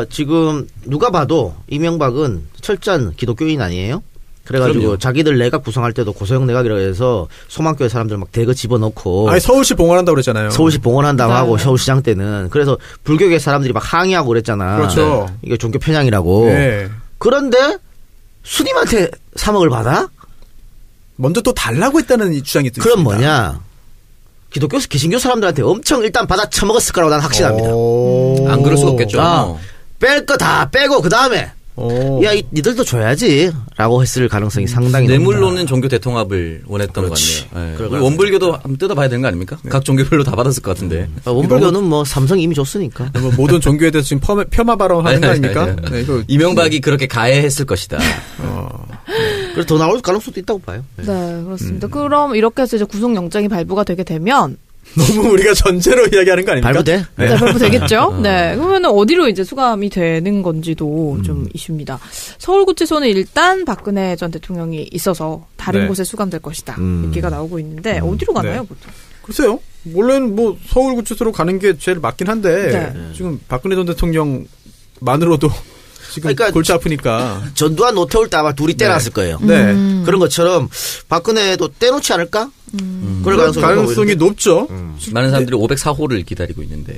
지금 누가 봐도 이명박은 철저한 기독교인 아니에요? 그래가지고 그럼요. 자기들 내각 구성할 때도 고소형 내각이라고 해서 소망교회 사람들 막 대거 집어넣고 아니 서울시 봉헌한다고 그랬잖아요. 서울시 봉헌한다고 네. 하고 서울시장 때는 그래서 불교계 사람들이 막 항의하고 그랬잖아. 그렇죠. 이게 종교 편향이라고. 네. 그런데 스님한테 3억을 받아? 먼저 또 달라고 했다는 이 주장이 또 그럼 있습니다. 뭐냐? 기독교 개신교 사람들한테 엄청 일단 받아 처먹었을 거라고 난 확신합니다. 안 그럴 수가 없겠죠. 뺄 거 다 빼고 그 다음에 야 니들도 줘야지라고 했을 가능성이 상당히 뇌물로는 종교 대통합을 원했던 그렇지. 것 같네요. 그럴 네. 원불교도 한번 뜯어봐야 되는 거 아닙니까? 각 종교별로 다 받았을 것 같은데. 원불교는 뭐 삼성이 이미 줬으니까. 뭐 모든 종교에 대해서 지금 폄하 발언하는 거 아닙니까? 네, 이거 이명박이 그렇게 가해했을 것이다. 그래서 더 나올 가능성도 있다고 봐요. 네, 그렇습니다. 그럼 이렇게 해서 이제 구속영장이 발부가 되게 되면 너무 우리가 전제로 이야기하는 거 아닙니까? 발부돼? 네, 발부되겠죠? 네. 그러면은 어디로 이제 수감이 되는 건지도 좀 이슈입니다. 서울구치소는 일단 박근혜 전 대통령이 있어서 다른 네. 곳에 수감될 것이다. 얘기가 나오고 있는데 어디로 가나요, 네. 보통? 글쎄요. 원래는 뭐 서울구치소로 가는 게 제일 맞긴 한데 네. 지금 박근혜 전 대통령만으로도 지금 그러니까 골치 아프니까. 전두환 노태울 때 아마 둘이 떼놨을 거예요. 네. 그런 것처럼 박근혜도 떼놓지 않을까? 그럴 가능성이 높죠. 많은 사람들이 504호를 기다리고 있는데.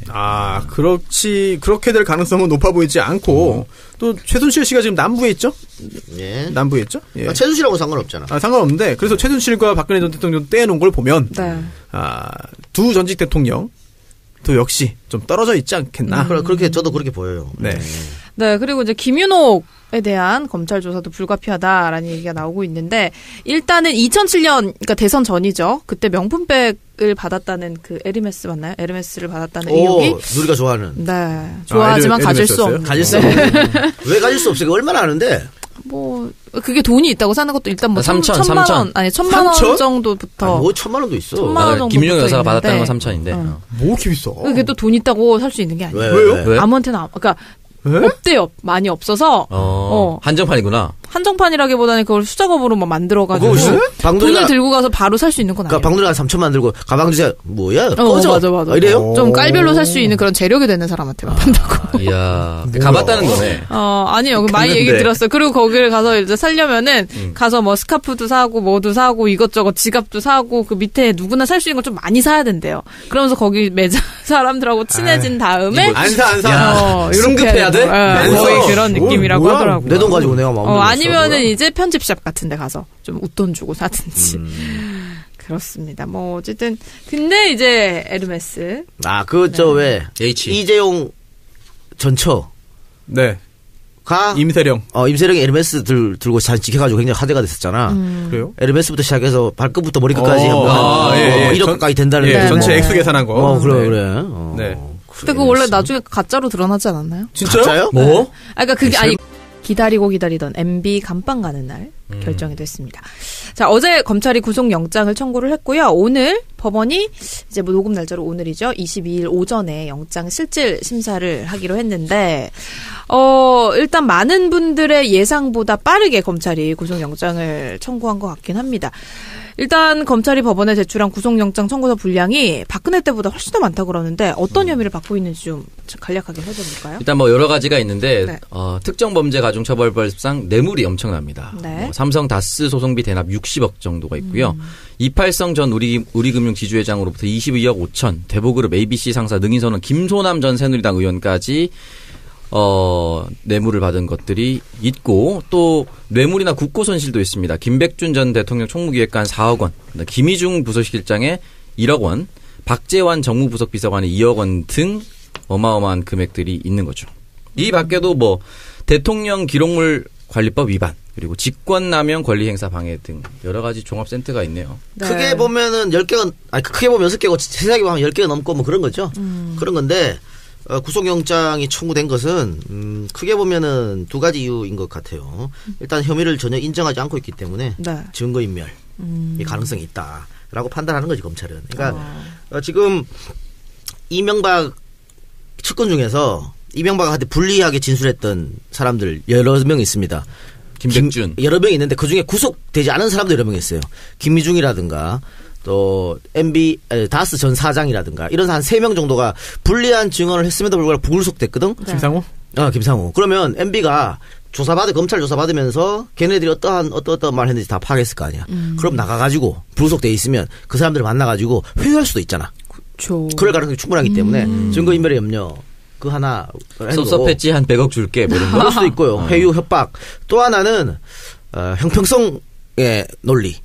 그렇게 될 가능성은 높아 보이지 않고 또 최순실 씨가 지금 남부에 있죠? 예. 남부에 있죠? 예. 최순실하고 상관없잖아. 상관없는데 그래서 최순실과 박근혜 전 대통령 떼놓은 걸 보면 네. 두 전직 대통령 또 역시 좀 떨어져 있지 않겠나. 그렇게 저도 그렇게 보여요. 네. 네, 그리고 이제 김윤옥에 대한 검찰 조사도 불가피하다라는 얘기가 나오고 있는데 일단은 2007년 그러니까 대선 전이죠. 그때 명품백을 받았다는 그 에르메스 맞나요? 에르메스를 받았다는 의혹이 우리가 좋아하는. 네. 좋아하지만 가질 수 에르메스였어요? 없는. 가질 수 없는. 왜 가질 수 없어? 이거 얼마나 아는데? 뭐 그게 돈이 있다고 사는 것도 일단 뭐 3천, 1,000만 원 아니 1,000만 원 3천? 정도부터 뭐 1,000만 원도 있어. 1,000만 원 정도 김윤영 여사가 붙어 받았다는 건 있는데 3천인데. 뭐 이렇게 비싸? 그게 또 돈 있다고 살 수 있는 게 아니에요. 왜요? 왜? 아무한테나 그러니까 없대요. 많이 없어서 한정판이구나. 한정판이라기보다는 그걸 수작업으로 막 만들어가지고 돈을 들고 가서 바로 살 수 있는 건 아니에요. 방돌이가 3천만 들고 가방 주세요. 뭐야? 꺼져. 맞아. 이래요? 좀 깔별로 살 수 있는 그런 재력이 되는 사람한테만 판다고. 이야, 가봤다는 거네. 아니요. 많이 얘기 들었어요. 그리고 거기를 가서 이제 살려면은 가서 뭐 스카프도 사고 뭐도 사고 이것저것 지갑도 사고 그 밑에 누구나 살 수 있는 걸 좀 많이 사야 된대요. 그러면서 거기 매장 사람들하고 친해진 다음에 안 사. 승급해야 돼? 거의 그런 느낌이라고 뭐야? 하더라고요. 내 돈 가지고 내가 마음 아니면은 이제 편집샵 같은 데 가서 좀 웃돈 주고 사든지. 그렇습니다. 뭐 어쨌든 근데 이제 에르메스 왜 H. 이재용 전처 네. 가 임세령. 임세령이 에르메스 들고 사진 찍혀가지고 굉장히 화제가 됐었잖아. 그래요? 에르메스부터 시작해서 발끝부터 머리끝까지 예. 1억 가까이 된다는. 예, 전체 액수 계산한 거. 그래. 네. 근데 그거 원래 나중에 가짜로 드러나지 않았나요? 진짜요? 가짜요? 뭐? 그러니까 그게 기다리던 MB 감방 가는 날 결정이 됐습니다. 자, 어제 검찰이 구속영장을 청구를 했고요. 오늘 법원이 이제 뭐 녹음 날짜로 오늘이죠. 22일 오전에 영장 실질 심사를 하기로 했는데 일단 많은 분들의 예상보다 빠르게 검찰이 구속영장을 청구한 것 같긴 합니다. 일단 검찰이 법원에 제출한 구속영장 청구서 분량이 박근혜 때보다 훨씬 더 많다고 그러는데 어떤 혐의를 받고 있는지 좀 간략하게 살펴볼까요? 일단 뭐 여러 가지가 있는데 네. 특정범죄가중처벌법상 뇌물이 엄청납니다. 네. 삼성 다스 소송비 대납 60억 정도가 있고요. 이팔성 전 우리금융 지주회장으로부터 22억 5천, 대보그룹 ABC 상사 능인선원 김소남 전 새누리당 의원까지 뇌물을 받은 것들이 있고 또 뇌물이나 국고 손실도 있습니다. 김백준 전 대통령 총무기획관 4억 원, 김희중 부서실장의 1억 원, 박재환 정무부석비서관의 2억 원 등 어마어마한 금액들이 있는 거죠. 이 밖에도 뭐 대통령 기록물 관리법 위반, 그리고 직권남용 권리행사 방해 등 여러 가지 종합센터가 있네요. 네. 크게 보면은 10개가, 크게 보면 6개고 세세하게 보면 10개가 넘고 뭐 그런 거죠. 그런 건데, 구속영장이 청구된 것은, 크게 보면은 두 가지 이유인 것 같아요. 일단 혐의를 전혀 인정하지 않고 있기 때문에, 네. 증거인멸, 이 가능성이 있다라고 판단하는 거지, 검찰은. 그러니까, 지금 이명박 측근 중에서 이명박한테 불리하게 진술했던 사람들 여러 명 있습니다. 김백준. 여러 명 있는데 그중에 구속되지 않은 사람도 여러 명 있어요. 김미중이라든가 또 MB 다스 전 사장이라든가 이런 한 3명 정도가 불리한 증언을 했음에도 불구하고 불구속됐거든. 네. 김상우? 김상우. 그러면 MB가 검찰 조사받으면서 걔네들이 어떠한 말 했는지 다 파악했을 거 아니야. 그럼 나가가지고 불구속돼 있으면 그 사람들을 만나가지고 회유할 수도 있잖아. 그렇죠. 그럴 가능성이 충분하기 때문에 증거인멸의 염려. 그 하나 섭섭했지 한 100억 줄게 뭐 이런 거. 그럴 수도 있고요. 회유 협박. 또 하나는 형평성의 논리.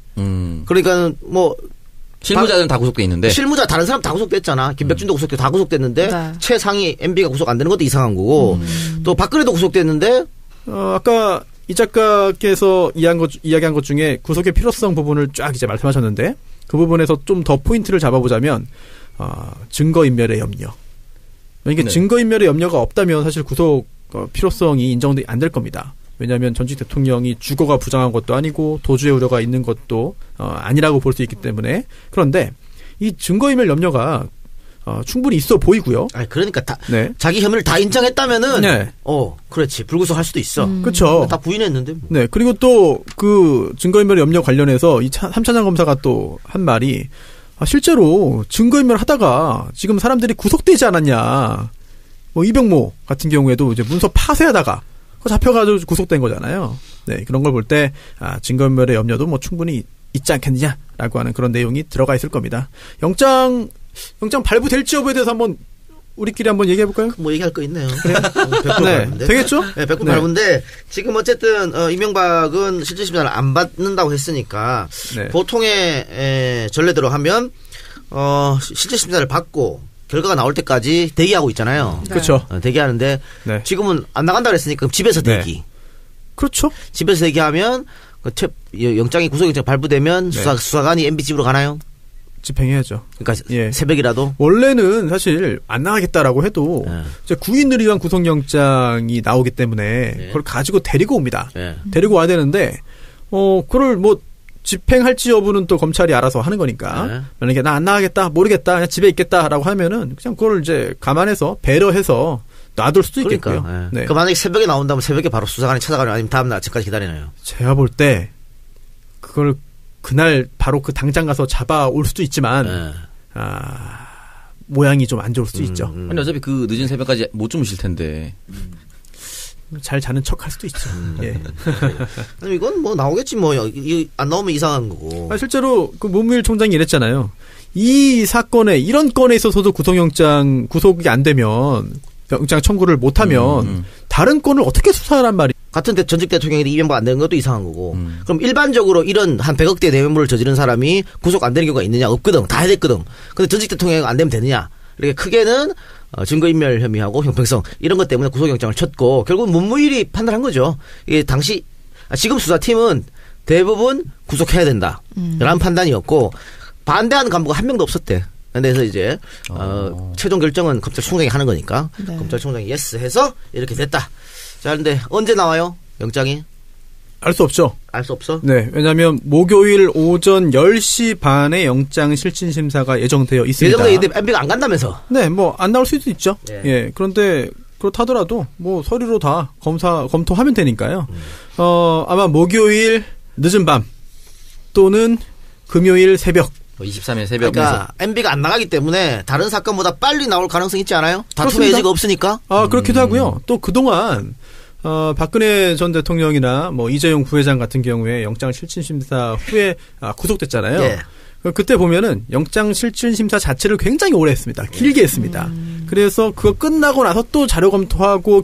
그러니까 뭐 실무자들은 다 구속돼 있는데 실무자 다른 사람 다 구속됐잖아. 김백준도 구속돼 다 구속됐는데 네. 최상위 MB가 구속 안 되는 것도 이상한 거고 또 박근혜도 구속됐는데 아까 이 작가께서 이야기한 것 중에 구속의 필요성 부분을 쫙 이제 말씀하셨는데 그 부분에서 좀 더 포인트를 잡아보자면 증거인멸의 염려. 이게 네. 증거인멸의 염려가 없다면 사실 구속 필요성이 인정이 안 될 겁니다. 왜냐하면 전직 대통령이 주거가 부정한 것도 아니고 도주의 우려가 있는 것도 아니라고 볼 수 있기 때문에. 그런데 이 증거인멸 염려가 충분히 있어 보이고요. 그러니까 네. 자기 혐의를 다 인정했다면은 네. 그렇지. 불구속할 수도 있어. 그렇죠. 다 부인했는데. 뭐. 네. 그리고 또 그 증거인멸 염려 관련해서 이 3차장 검사가 또 한 말이 실제로 증거인멸 하다가 지금 사람들이 구속되지 않았냐. 뭐 이병모 같은 경우에도 이제 문서 파쇄하다가 잡혀가지고 구속된 거잖아요. 네, 그런 걸 볼 때 증거인멸의 염려도 뭐 충분히 있지 않겠느냐라고 하는 그런 내용이 들어가 있을 겁니다. 영장 발부될지 여부에 대해서 한번 우리끼리 한번 얘기해 볼까요? 뭐 얘기할 거 있네요. 그래요? 100% 네, 발부인데. 되겠죠? 네, 100% 발부인데 지금 어쨌든 이명박은 실질심사를 안 받는다고 했으니까 네. 보통의 전례대로 하면 실질심사를 받고 결과가 나올 때까지 대기하고 있잖아요. 네. 그렇죠. 대기하는데 네. 지금은 안 나간다고 그랬으니까 집에서 대기. 네. 그렇죠. 집에서 대기하면 영장이 구속영장 발부되면 네. 수사관이 MB 집으로 가나요? 집행해야죠. 그러니까 새벽이라도 원래는 사실 안 나가겠다라고 해도 이제 구인을 위한 구속영장이 나오기 때문에 그걸 가지고 데리고 옵니다. 데리고 와야 되는데 그걸 뭐 집행할지 여부는 또 검찰이 알아서 하는 거니까 만약에 나 안 나가겠다 모르겠다 그냥 집에 있겠다라고 하면은 그냥 그걸 이제 감안해서 배려해서 놔둘 수도 있겠고요. 그러니까, 네. 만약에 새벽에 나온다면 새벽에 바로 수사관이 찾아가나요? 아니면 다음날 아침까지 기다리나요? 제가 볼 때 그걸 그날 바로 그 당장 가서 잡아올 수도 있지만 모양이 좀 안 좋을 수도 있죠. 아니 어차피 그 늦은 새벽까지 못 주무실 텐데 잘 자는 척 할 수도 있죠. 예. 이건 뭐 나오겠지 뭐 안 나오면 이상한 거고. 실제로 그 문무일 총장이 이랬잖아요. 이 사건에 이런 건에 있어서도 구속이 안 되면 영장 청구를 못하면 다른 건을 어떻게 수사하란 말이? 같은 전직 대통령이 이명박 안 되는 것도 이상한 거고. 그럼 일반적으로 이런 한 100억대 뇌물을 저지른 사람이 구속 안 되는 경우가 있느냐? 없거든. 다 해야 됐거든. 근데 전직 대통령이 안 되면 되느냐? 이렇게 크게는 증거인멸 혐의하고 형평성 이런 것 때문에 구속영장을 쳤고 결국 문무일이 판단한 거죠. 이게 지금 수사팀은 대부분 구속해야 된다. 라는 판단이었고 반대하는 간부가 한 명도 없었대. 그래서 이제 최종 결정은 검찰총장이 하는 거니까 네. 검찰총장이 예스 해서 이렇게 됐다. 자, 근데 언제 나와요? 영장이? 알 수 없죠. 알 수 없어? 네. 왜냐하면 목요일 오전 10시 반에 영장 실질심사가 예정되어 있습니다. 예정되어 있는데 MB가 안 간다면서? 네. 뭐 안 나올 수도 있죠. 네. 예. 그런데 그렇다더라도 뭐 서류로 다 검토하면 되니까요. 아마 목요일 늦은 밤 또는 금요일 새벽 23일 새벽. 그러니까 MB가 안 나가기 때문에 다른 사건보다 빨리 나올 가능성이 있지 않아요? 다툼의 여지가 없으니까. 그렇기도 하고요. 또 그동안 박근혜 전 대통령이나 뭐 이재용 부회장 같은 경우에 영장 실질심사 후에 구속됐잖아요. 예. 그때 보면은 영장실질심사 자체를 굉장히 오래 했습니다. 길게 했습니다. 그래서 그거 끝나고 나서 또 자료 검토하고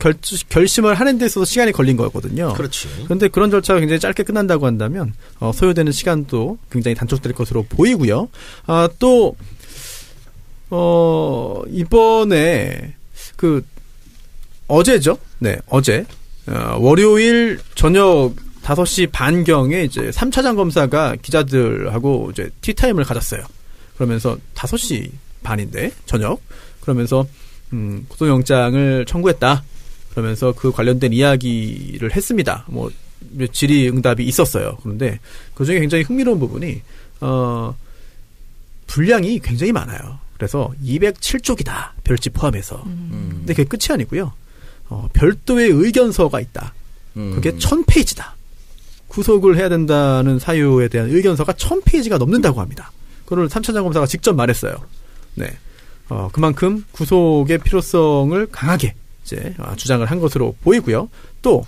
결심을 하는 데 있어서 시간이 걸린 거거든요. 그렇지. 그런데 그런 절차가 굉장히 짧게 끝난다고 한다면 소요되는 시간도 굉장히 단축될 것으로 보이고요. 또 이번에 어제죠? 네, 어제 월요일 저녁 5시 반경에 이제 3차장 검사가 기자들하고 이제 티타임을 가졌어요. 그러면서 5시 반인데, 저녁. 그러면서, 구속영장을 청구했다. 그러면서 그 관련된 이야기를 했습니다. 뭐, 질의응답이 있었어요. 그런데 그 중에 굉장히 흥미로운 부분이, 분량이 굉장히 많아요. 그래서 207쪽이다. 별지 포함해서. 근데 그게 끝이 아니고요. 별도의 의견서가 있다. 그게 1000페이지다. 구속을 해야 된다는 사유에 대한 의견서가 1000페이지가 넘는다고 합니다. 그걸 3차장 검사가 직접 말했어요. 네. 그만큼 구속의 필요성을 강하게 이제 주장을 한 것으로 보이고요. 또